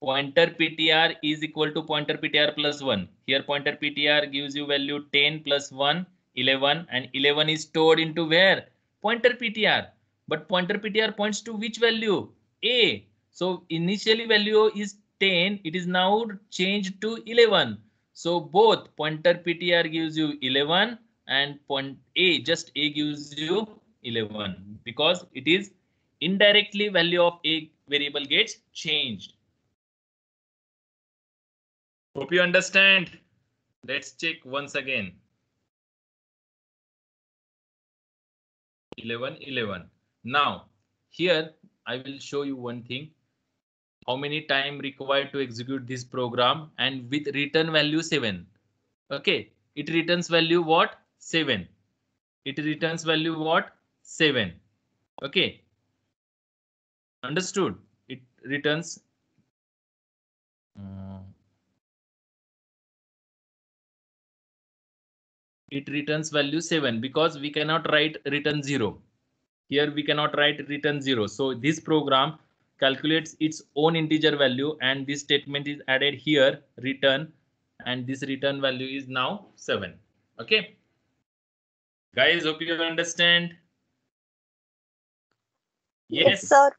Pointer PTR is equal to pointer PTR plus 1. Here pointer PTR gives you value 10 plus 1, 11, and 11 is stored into where? Pointer PTR. But pointer PTR points to which value? A. So initially value is 10. It is now changed to 11. So both pointer PTR gives you 11 and point A, just A gives you 11 because it is indirectly value of A variable gets changed. Hope you understand. Let's check once again. 11, 11. Now, here I will show you one thing. How many time required to execute this program and with return value 7. Okay, it returns value what? 7. It returns value what? 7. Okay. Understood? It returns value 7 because we cannot write return 0. Here we cannot write return 0. So this program calculates its own integer value and this statement is added here return and this return value is now 7. Okay. Guys, hope you understand. Yes, sir.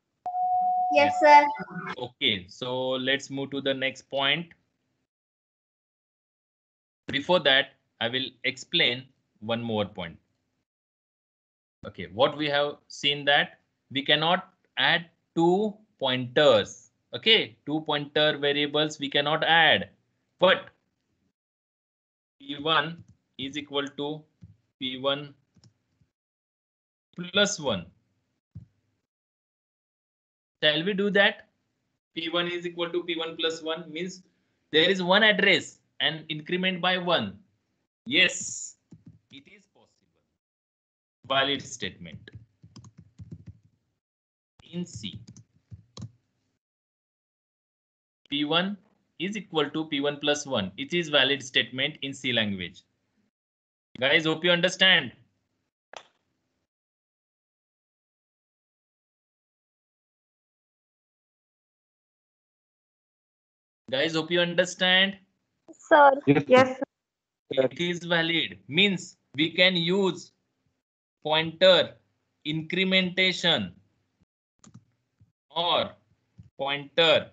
Yes, sir. Okay, so let's move to the next point. Before that, I will explain one more point. Okay, what we have seen that we cannot add two pointers. Okay, two pointer variables we cannot add, but P1 is equal to P1 plus 1. Shall we do that? P1 is equal to P1 plus 1 means there is one address and increment by 1. Yes, it is possible. Valid statement in C. P1 is equal to P1 plus 1. It is valid statement in C language. Guys, hope you understand. Guys, hope you understand. Sir. Yes, sir. It is valid. Means we can use pointer incrementation or pointer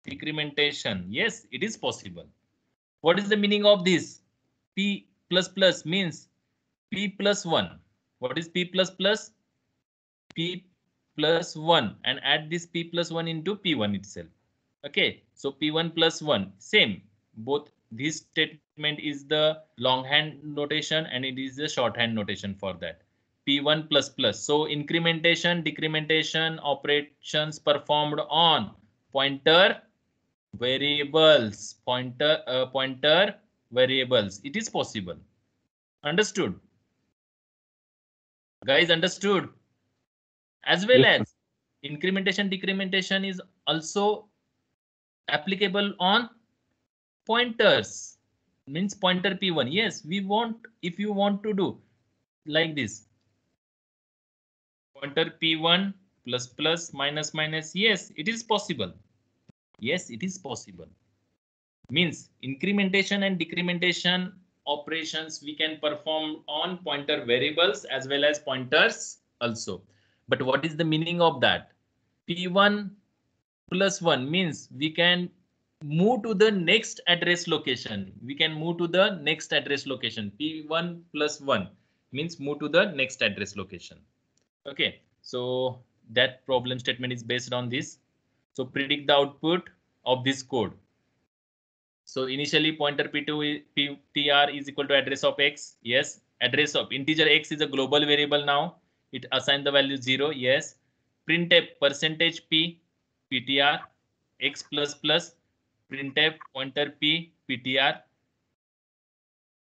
decrementation. Yes, it is possible. What is the meaning of this? P plus plus means P plus 1. What is P plus plus? P plus 1 and add this P plus 1 into P1 itself. Okay, so P1 plus 1, same. Both this statement is the longhand notation and it is the shorthand notation for that. P1 plus plus. So incrementation, decrementation operations performed on pointer variables, pointer variables. It is possible. Understood? Guys, understood? As well as incrementation, decrementation is also applicable on pointers. Means pointer P1. Yes, we want, if you want to do like this. Pointer P1 plus plus minus minus. Yes, it is possible. Yes, it is possible. Means incrementation and decrementation operations we can perform on pointer variables as well as pointers also. But what is the meaning of that? P1 plus 1 means we can move to the next address location. We can move to the next address location. P1 plus 1 means move to the next address location. Okay, so that problem statement is based on this. So predict the output of this code. So initially pointer P2 PTR is equal to address of X. Yes, address of integer X is a global variable now. It assigns the value 0. Yes, printf percentage P PTR X plus plus printf pointer P PTR.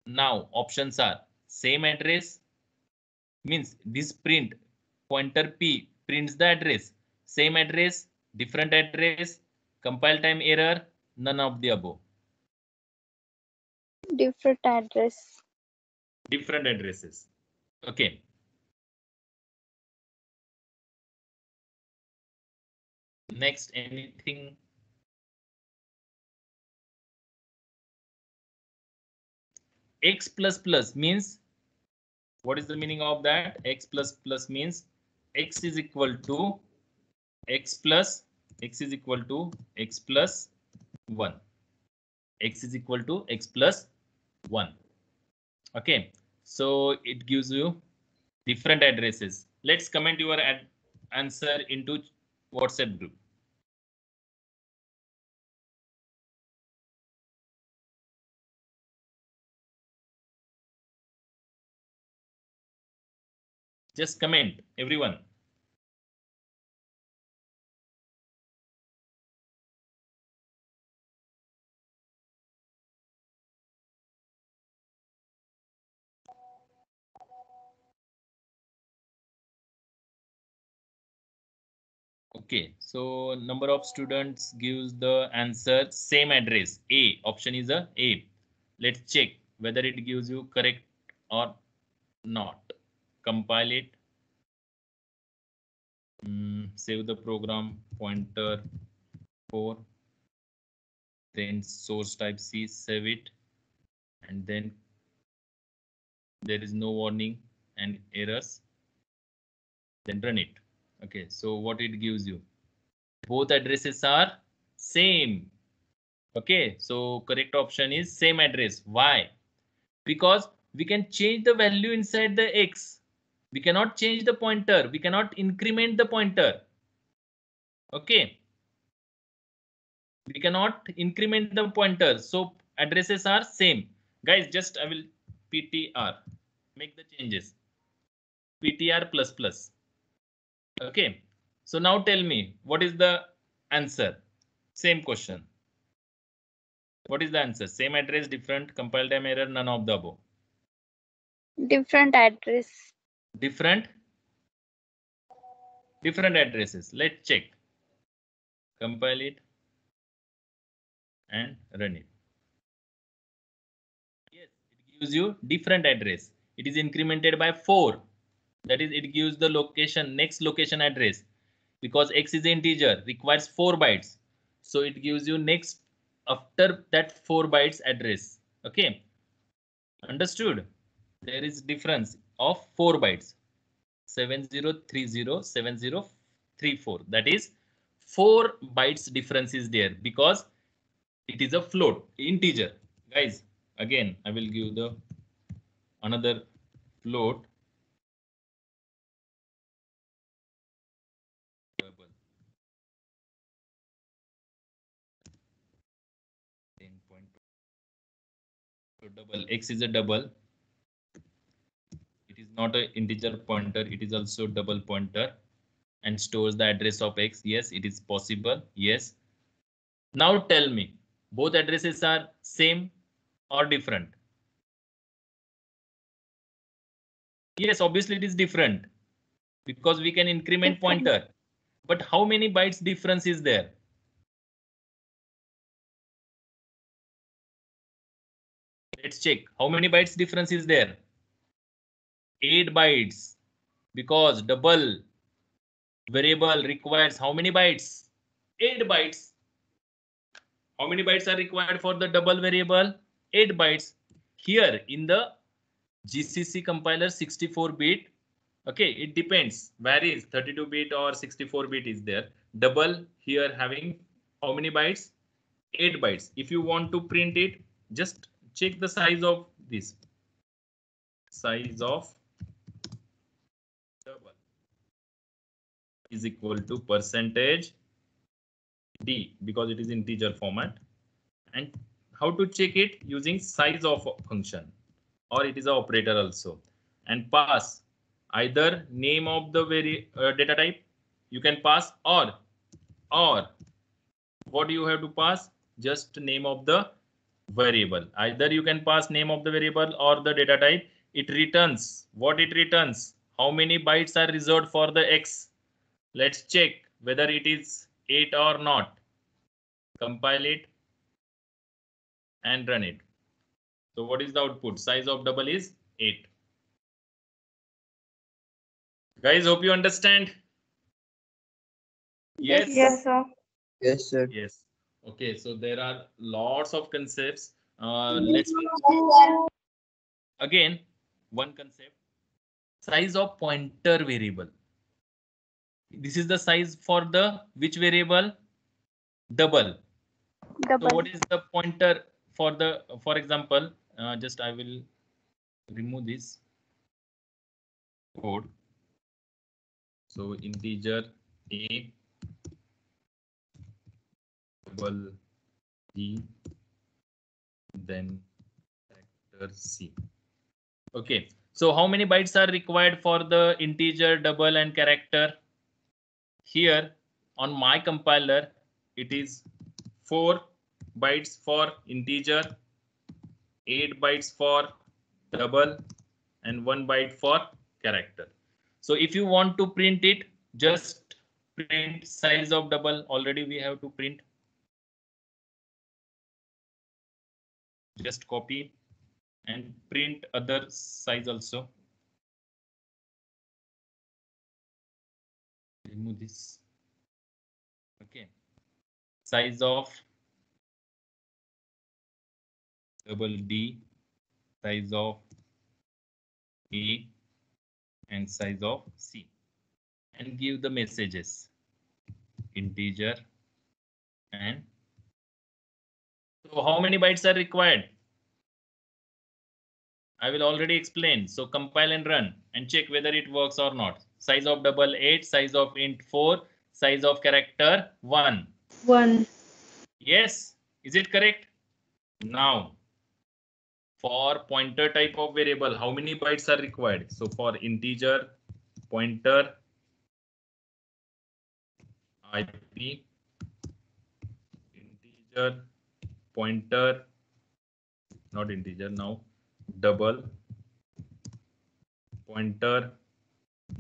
Now options are same address means this print pointer P prints the address, same address, different address, Compile time error, none of the above. Different address. Different addresses. Okay. Next, anything? X plus plus means, what is the meaning of that? X plus plus means x is equal to x plus, x is equal to x plus 1. X is equal to x plus 1. Okay, so it gives you different addresses. Let's comment your answer into WhatsApp group. Just comment, everyone. Okay, so number of students gives the answer same address A. Option is a A. Let's check whether it gives you correct or not. Compile it. Save the program, pointer 4. Then source type C, save it. And then there is no warning and errors. Then run it. Okay, so what it gives you? Both addresses are same. Okay, so correct option is same address. Why? Because we can change the value inside the X. We cannot change the pointer. We cannot increment the pointer. Okay. We cannot increment the pointer. So addresses are same. Guys, just I will PTR. Make the changes. PTR plus plus. Okay. So now tell me, what is the answer? Same question. What is the answer? Same address, different, compile time error, none of the above. Different address. Different addresses. Let's check. Compile it and run it. Yes, it gives you different address. It is incremented by 4. That is, it gives the location, next location address. Because X is integer, requires 4 bytes. So it gives you next after that 4 bytes address. Okay. Understood? There is difference of 4 bytes. 7030 7034. That is 4 bytes difference is there because it is a float, integer. Guys, again, I will give the another float. Double. 10.2. So double, X is a double. It is not an integer pointer. It is also double pointer and stores the address of X. Yes, it is possible. Yes. Now tell me, both addresses are same or different? Yes, obviously it is different because we can increment pointer. But how many bytes difference is there? Let's check. How many bytes difference is there? 8 bytes. Because double variable requires how many bytes? 8 bytes. How many bytes are required for the double variable? 8 bytes. Here in the GCC compiler 64-bit. Okay, it depends. Varies 32-bit or 64-bit is there. Double here having how many bytes? 8 bytes. If you want to print it, just check the size of this. Size of double is equal to percentage D because it is integer format. And how to check it? Using size of function, or it is an operator also. And pass either name of the data type you can pass, or what do you have to pass? Just name of the variable. Either you can pass name of the variable or the data type. It returns what it returns. How many bytes are reserved for the X? Let's check whether it is 8 or not. compile it, and run it. So what is the output? Size of double is 8. Guys, hope you understand. Yes. Yes, sir. Yes, sir. Yes. Okay, so there are lots of concepts. Let's again one concept. Size of pointer variable. This is the size for the which variable? Double. So Double. what is the pointer for the, for example, just I will remove this code. So integer A double D, then character C. Okay, so how many bytes are required for the integer, double, and character? Here on my compiler, it is 4 bytes for integer, 8 bytes for double, and 1 byte for character. So if you want to print it, just print size of double. Already we have to print. Just copy and print other size also. Remove this. Okay. Size of double D, size of A, and size of C, and give the messages integer and. So how many bytes are required? I will already explain. So compile and run and check whether it works or not. Size of double 8, size of int 4, size of character 1. 1. Yes, is it correct? Now, for pointer type of variable, how many bytes are required? So for integer, pointer, IP, integer, pointer, not integer now, double, pointer,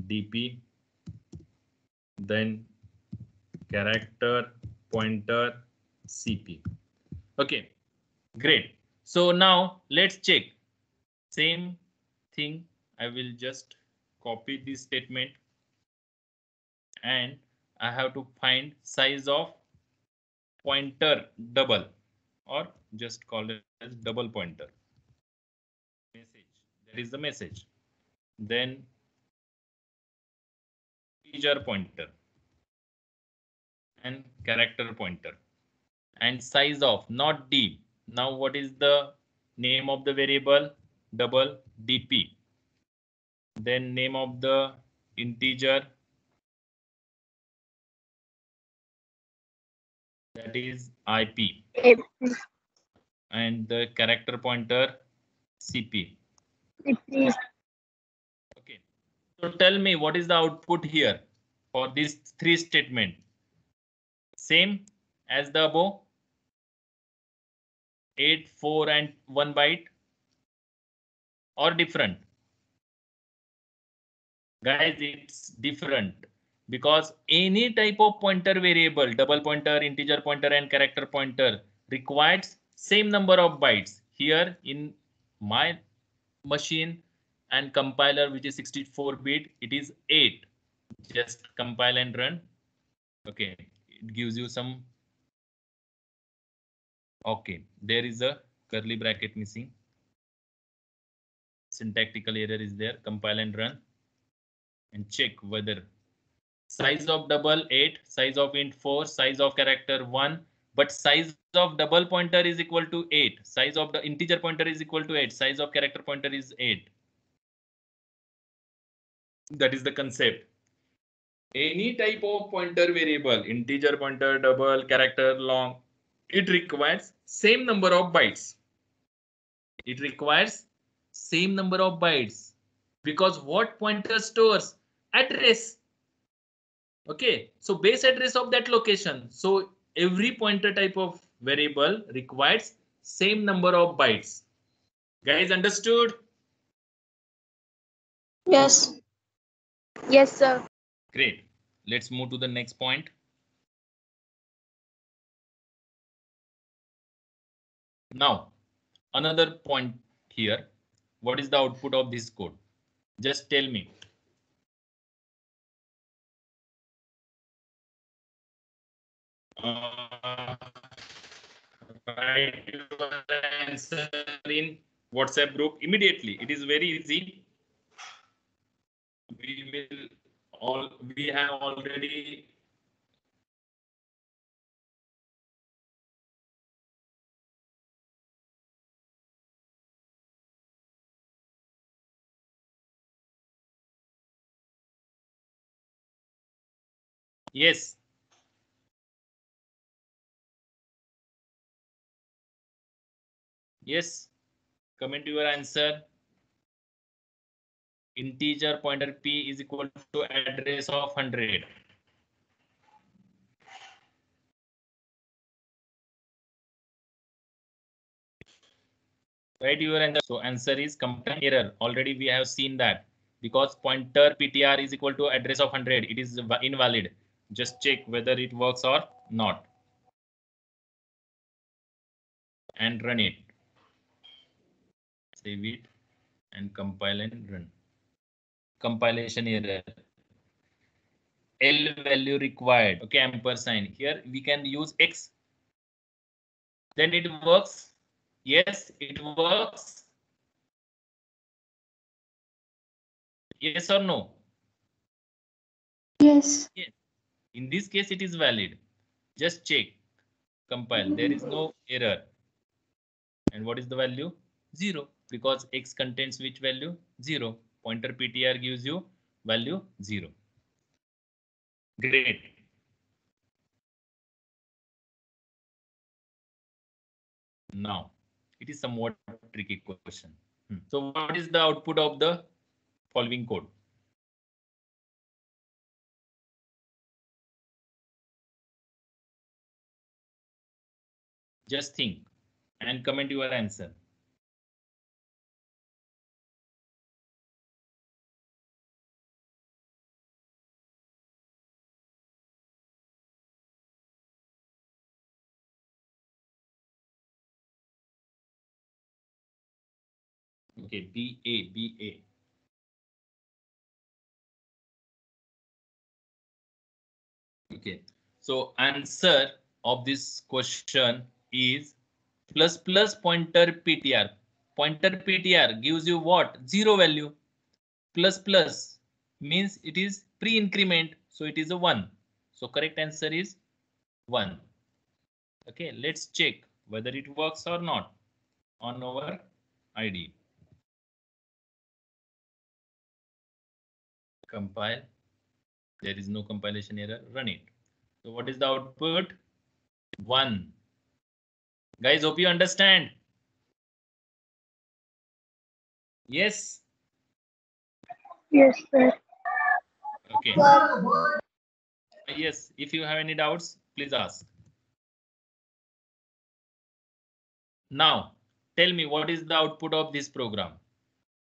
DP, then character, pointer, CP. Okay, great. So now let's check. Same thing. I will just copy this statement and I have to find size of pointer double, or just call it as double pointer. Message. That is the message. Then integer pointer and character pointer, and size of, not D. Now what is the name of the variable? Double DP. Then name of the integer, that is IP, AP. and the character pointer CP. AP. Okay, so tell me what is the output here for these 3 statement? Same as the above, 8, 4, and 1 byte, or different? Guys, it's different because any type of pointer variable, double pointer, integer pointer, and character pointer, requires same number of bytes. Here in my machine and compiler, which is 64-bit, it is 8. Just compile and run. Okay, it gives you some. Okay, there is a curly bracket missing. Syntactical error is there. Compile and run and check whether size of double 8, size of int 4, size of character 1, but size of double pointer is equal to 8, size of the integer pointer is equal to 8, size of character pointer is 8. That is the concept. Any type of pointer variable, integer pointer, double, character, long, it requires same number of bytes. It requires same number of bytes because what pointer stores? Address. Okay, so base address of that location. So every pointer type of variable requires same number of bytes. Guys, understood? Yes. Yes, sir. Great. Let's move to the next point. Now, another point here. What is the output of this code? Just tell me. Write your answer in WhatsApp group immediately. It is very easy. We have already yes. Yes. Comment your answer. Integer pointer p is equal to address of 100. Write your answer. So answer is compile error. Already we have seen that because pointer ptr is equal to address of 100. It is invalid. Just check whether it works or not. And run it. Save it and compile and run. Compilation error. L value required. Okay, ampersand. Here we can use X. Then it works. Yes, it works. Yes or no? Yes. Yes. In this case, it is valid. Just check. Compile. There is no error. And what is the value? 0. Because X contains which value? 0. Pointer PTR gives you value 0. Great. Now, it is somewhat tricky question. So what is the output of the following code? Just think and comment your answer. Okay, BA. Okay, so answer of this question is plus pointer PTR. Pointer PTR gives you what? 0 value. Plus means it is pre-increment, so it is a 1. So correct answer is 1. Okay, let's check whether it works or not on our ID. Compile. There is no compilation error. Run it. So what is the output? 1. Guys, hope you understand. Yes. Yes, sir. Okay. Yes. If you have any doubts, please ask. Now, tell me what is the output of this program?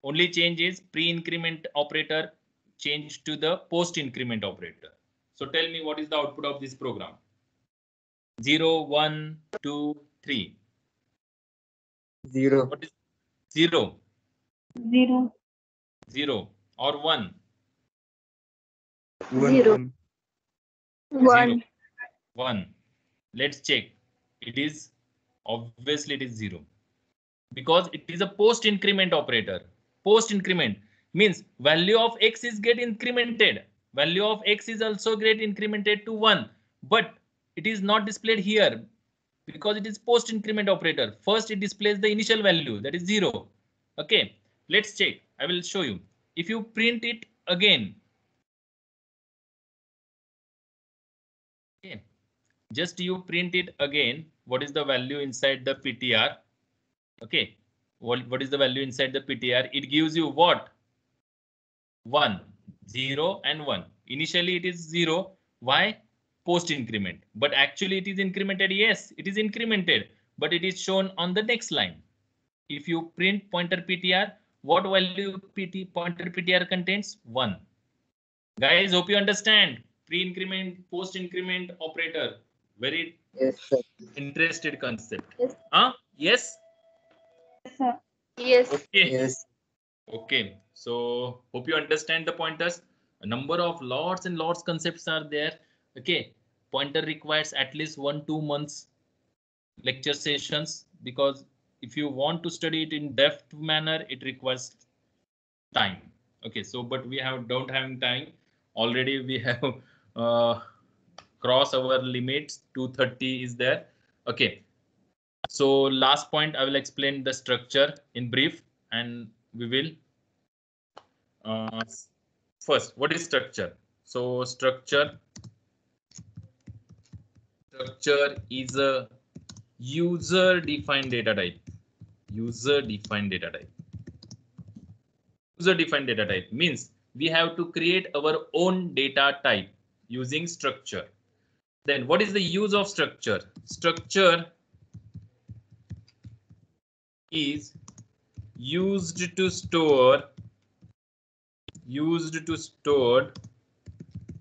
Only change is pre-increment operator changed to the post-increment operator. So tell me what is the output of this program? 0, 1, 2, 3. 0. What is 0? 0. 0 or 1? 0. 1. 1. Let's check. It is obviously it is 0 because it is a post increment operator. Post increment means value of X is get incremented. Value of X is also get incremented to 1, but it is not displayed here because it is post increment operator. First it displays the initial value, that is 0. Okay, let's check. I will show you. If you print it again, okay, just you print it again. What is the value inside the PTR? Okay, what is the value inside the PTR? It gives you what? 1, 0 and 1. Initially it is 0. Why? Post increment. But actually it is incremented. Yes, it is incremented, but it is shown on the next line. If you print pointer PTR, what value pointer PTR contains? 1. Guys, hope you understand. Pre-increment, post-increment operator. Very Yes, sir. interested concept. Yes. Huh? Yes. Sir. Yes. Okay. Yes. Okay. So hope you understand the pointers. A number of lots and lots concepts are there. Okay. Pointer requires at least 1-2 months lecture sessions, because if you want to study it in depth manner, it requires time. Okay, so but we don't having time already. We have cross our limits. 2:30 is there. Okay, so last point I will explain the structure in brief, and we will uh, first, what is structure? So structure is a user defined data type. User defined data type means we have to create our own data type using structure. Then what is the use of structure? Structure is used to store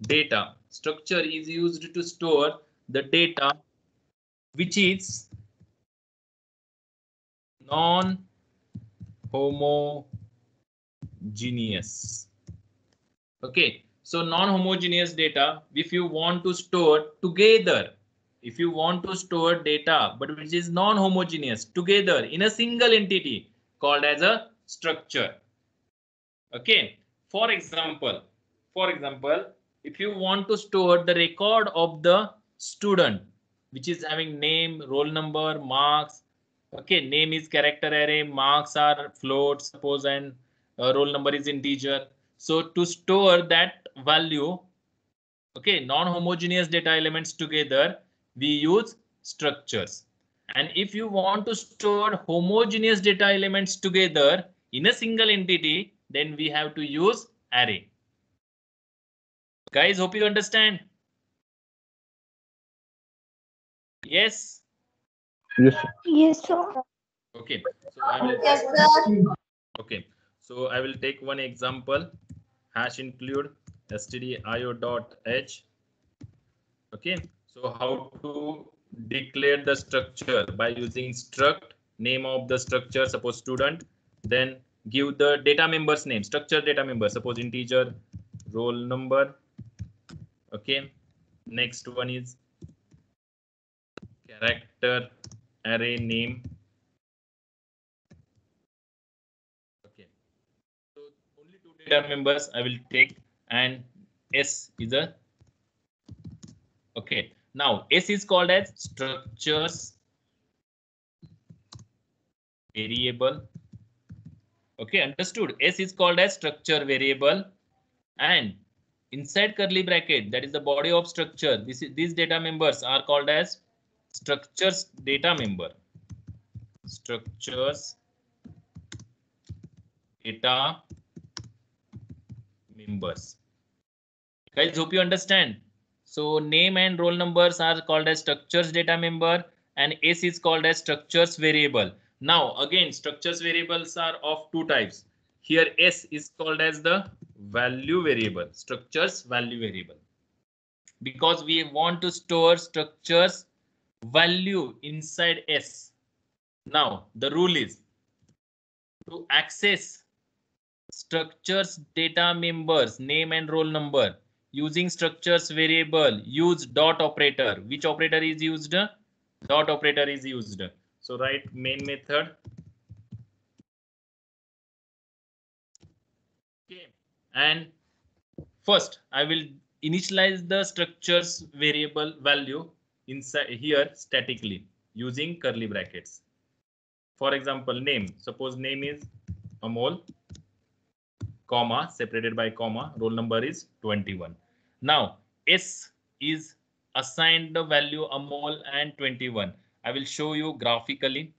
data. Structure is used to store the data which is non-homogeneous. Okay, so non-homogeneous data, if you want to store together, if you want to store data but which is non-homogeneous together in a single entity, called as a structure. Okay, for example, if you want to store the record of the student which is having name, roll number, marks. Okay, name is character array, marks are float suppose, and roll number is integer. So to store that value, okay, non-homogeneous data elements together, we use structures. And if you want to store homogeneous data elements together in a single entity, then we have to use array. Guys, hope you understand. Yes. Yes, sir. Yes, sir. Okay. So I will. Yes, sir. Okay. So I will take one example. Hash include stdio.h. Okay. So how to declare the structure by using struct, name of the structure, suppose student, then give the data member's name, structure data member, suppose integer, roll number. Okay. Next one is character array name. Okay. So only two data members I will take, and S is a. Okay. Now S is called as structures variable. Okay, understood. S is called as structure variable, and inside curly bracket, that is the body of structure. These data members are called as structures data member. Structures data members. Guys, hope you understand. So name and roll numbers are called as structures data member, and S is called as structures variable. Now again, structures variables are of two types. Here S is called as the value variable, structures value variable, because we want to store structures value inside S. Now the rule is to access structures data members name and roll number using structures variable, use dot operator. Which operator is used? Dot operator is used. So write main method. Okay, and first I will initialize the structures variable value inside here statically using curly brackets. For example, name, suppose name is Amol, comma, separated by comma, roll number is 21. Now S is assigned the value Amol and 21. I will show you graphically.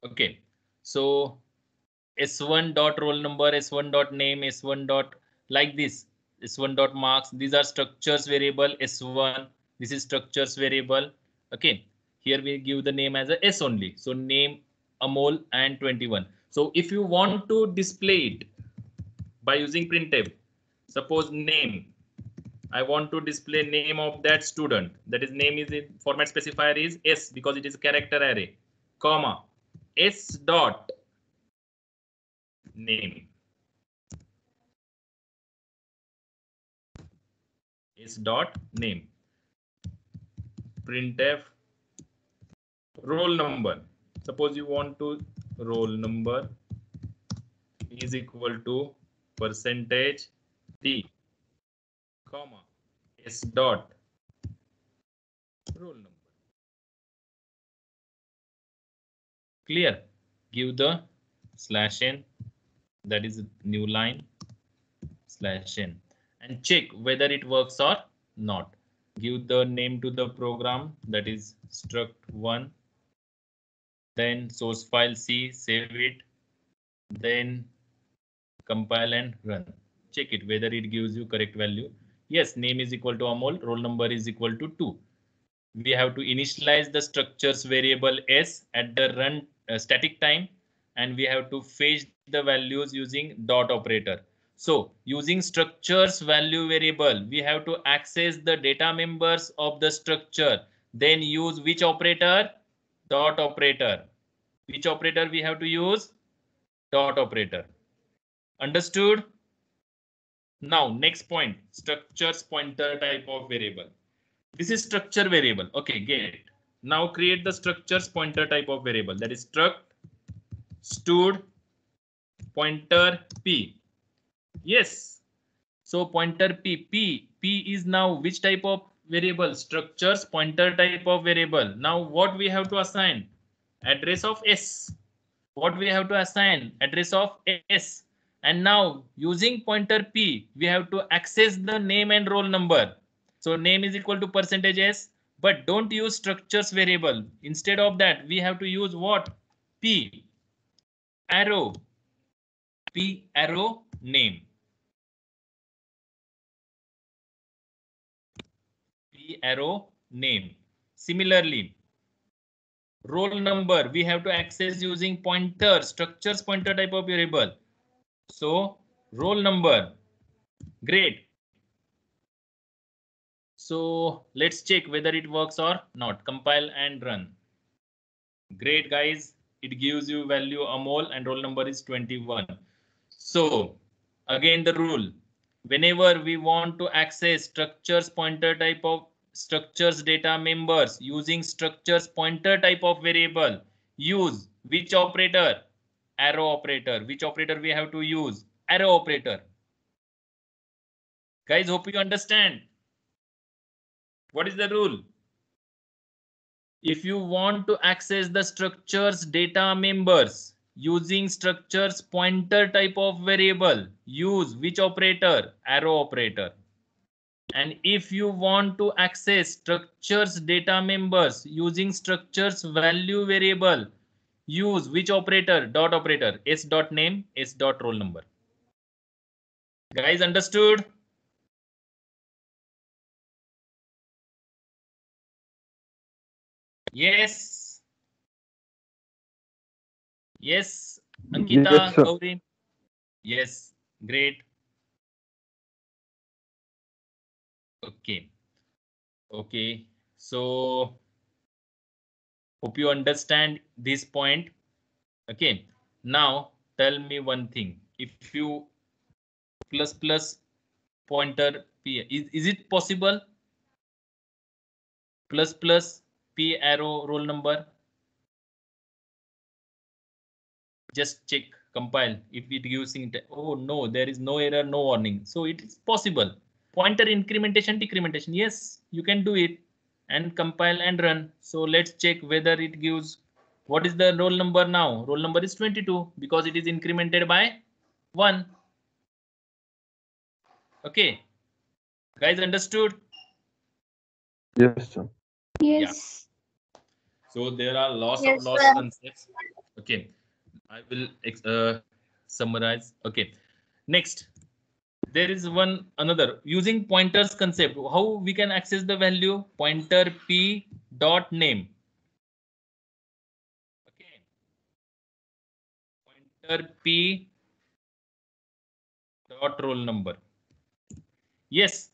Okay, so S1 dot roll number, S1 dot name, S1 dot like this, S1 dot marks. These are structures variable S1. This is structures variable. Okay, here we give the name as a S only. So name Amol and 21. So if you want to display it by using printf, suppose name, I want to display name of that student. That is name is in format specifier is S because it is a character array, comma S dot name. S dot name. Printf roll number. Suppose you want to roll number is equal to percentage T, comma S dot roll number. Clear? Give the slash n, that is new line, slash n, and check whether it works or not. Give the name to the program, that is struct1, then source file C, save it, then compile and run. Check it whether it gives you correct value. Yes, name is equal to Amol, roll number is equal to 2. We have to initialize the structures variable S at the run static time, and we have to fetch the values using dot operator. So using structures value variable, we have to access the data members of the structure. Then use which operator? Dot operator. Which operator we have to use? Dot operator. Understood? Now next point, structures pointer type of variable. This is structure variable. Okay, get it. Now create the structures pointer type of variable, that is struct stud pointer p. Yes. So pointer p is now which type of variable? Structures pointer type of variable. Now what we have to assign? Address of S. What we have to assign? Address of S. And now using pointer p, we have to access the name and roll number. So name is equal to percentage S, but don't use structures variable. Instead of that, we have to use what? P arrow name. P arrow name. Similarly, roll number we have to access using pointer, structures pointer type of variable. So roll number. Great. So let's check whether it works or not. Compile and run. Great, guys. It gives you value Amol and roll number is 21. So again, the rule, whenever we want to access structures pointer type of structures data members using structures pointer type of variable, use which operator? Arrow operator. Which operator we have to use? Arrow operator. Guys, hope you understand. What is the rule? If you want to access the structures data members using structures pointer type of variable, use which operator? Arrow operator. And if you want to access structures data members using structures value variable, use which operator? Dot operator. S dot name, S dot roll number. Guys, understood? Yes. Yes, Ankita, Yes, sir. Gauri. Yes, great. Okay. Okay. So hope you understand this point. Okay. Now tell me one thing. If you plus pointer p, is it possible? Plus p arrow roll number. Just check, compile. If it gives oh no, there is no error, no warning. So it is possible. Pointer incrementation, decrementation. Yes, you can do it and compile and run. So let's check whether it gives. What is the roll number now? Roll number is 22 because it is incremented by 1. Okay. Guys, understood? Yes, sir. Yes. So there are lots Yes, of sir. concepts. Okay. I will summarize. Okay, next there is one another using pointers concept. How we can access the value? Pointer p dot name. Okay, pointer p dot roll number. Yes,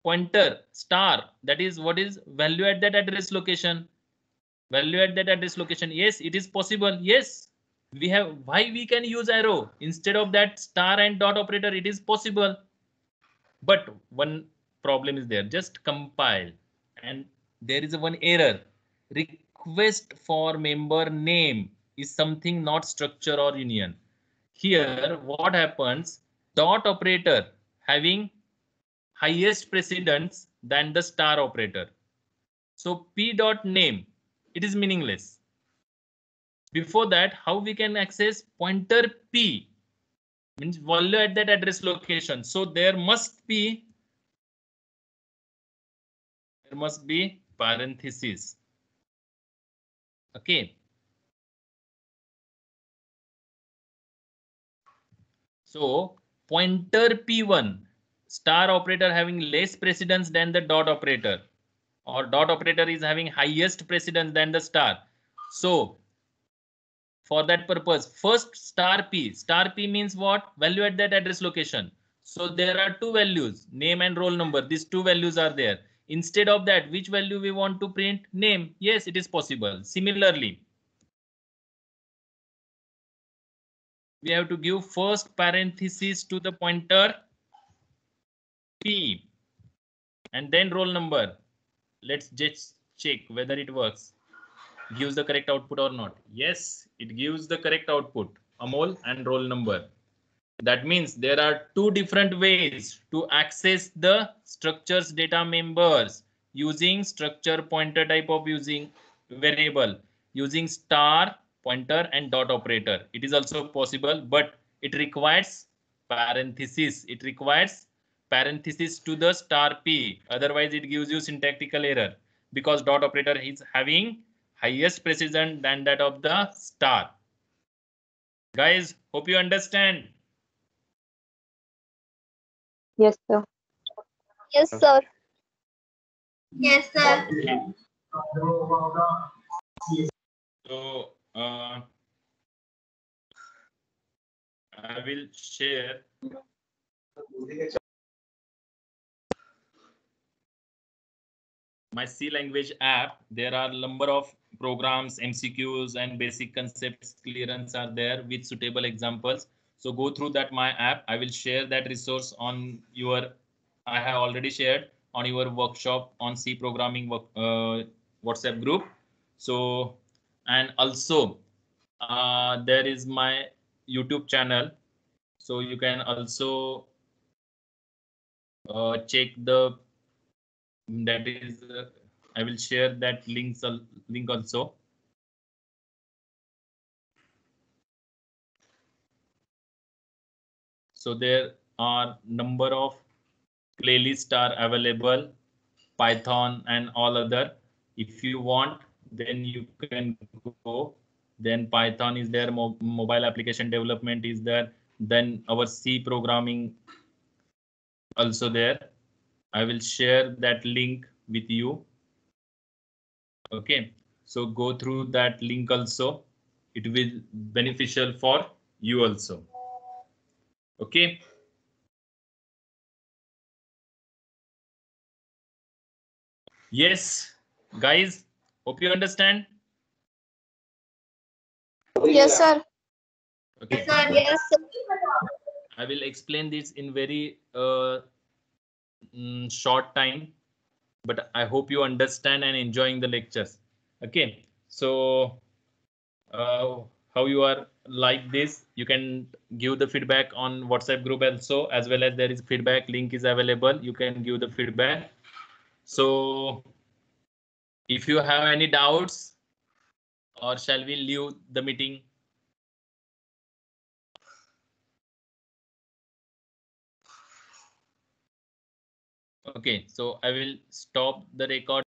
pointer star, that is what is value at that address location. Value at that address location. Yes, it is possible. Yes, we have. Why we can use arrow instead of that star and dot operator? It is possible, but one problem is there. Just compile and there is one error. Request for member name is something not structure or union. Here what happens? Dot operator having highest precedence than the star operator. So p dot name, it is meaningless. Before that, how we can access pointer p? Means value at that address location. So there must be parenthesis. Okay. So pointer p1, star operator having less precedence than the dot operator, or dot operator is having highest precedence than the star. So for that purpose, first star p means what? Value at that address location. So there are two values, name and roll number. These two values are there. Instead of that, which value we want to print? Name. Yes, it is possible. Similarly, we have to give first parenthesis to the pointer p and then roll number. Let's just check whether it works. Gives the correct output or not. Yes, it gives the correct output. Amol and roll number. That means there are two different ways to access the structures data members using structure pointer type of using variable, using star pointer and dot operator. It is also possible, but it requires parenthesis. It requires parenthesis to the star p. Otherwise, it gives you syntactical error because dot operator is having highest precision than that of the star. Guys, hope you understand. Yes, sir. Yes, sir. Yes, sir. Okay. So I will share my C language app. There are number of programs, MCQs, and basic concepts clearance are there with suitable examples. So go through that my app. I will share that resource on your. I have already shared on your workshop on C programming WhatsApp group. So and also there is my YouTube channel. So you can also check the that is I will share that link also. So there are number of playlists are available, Python and all other. If you want, then you can go. Then Python is there, mobile application development is there. Then our C programming also there. I will share that link with you. Okay, so go through that link also. It will beneficial for you also. Okay. Yes, guys, hope you understand. Yes, sir. Okay. Yes, sir. I will explain this in very short time, but I hope you understand and enjoying the lectures. Okay, so how you are like this, you can give the feedback on WhatsApp group also, as well as there is feedback link is available. You can give the feedback. So if you have any doubts, or shall we leave the meeting? Okay, so I will stop the record.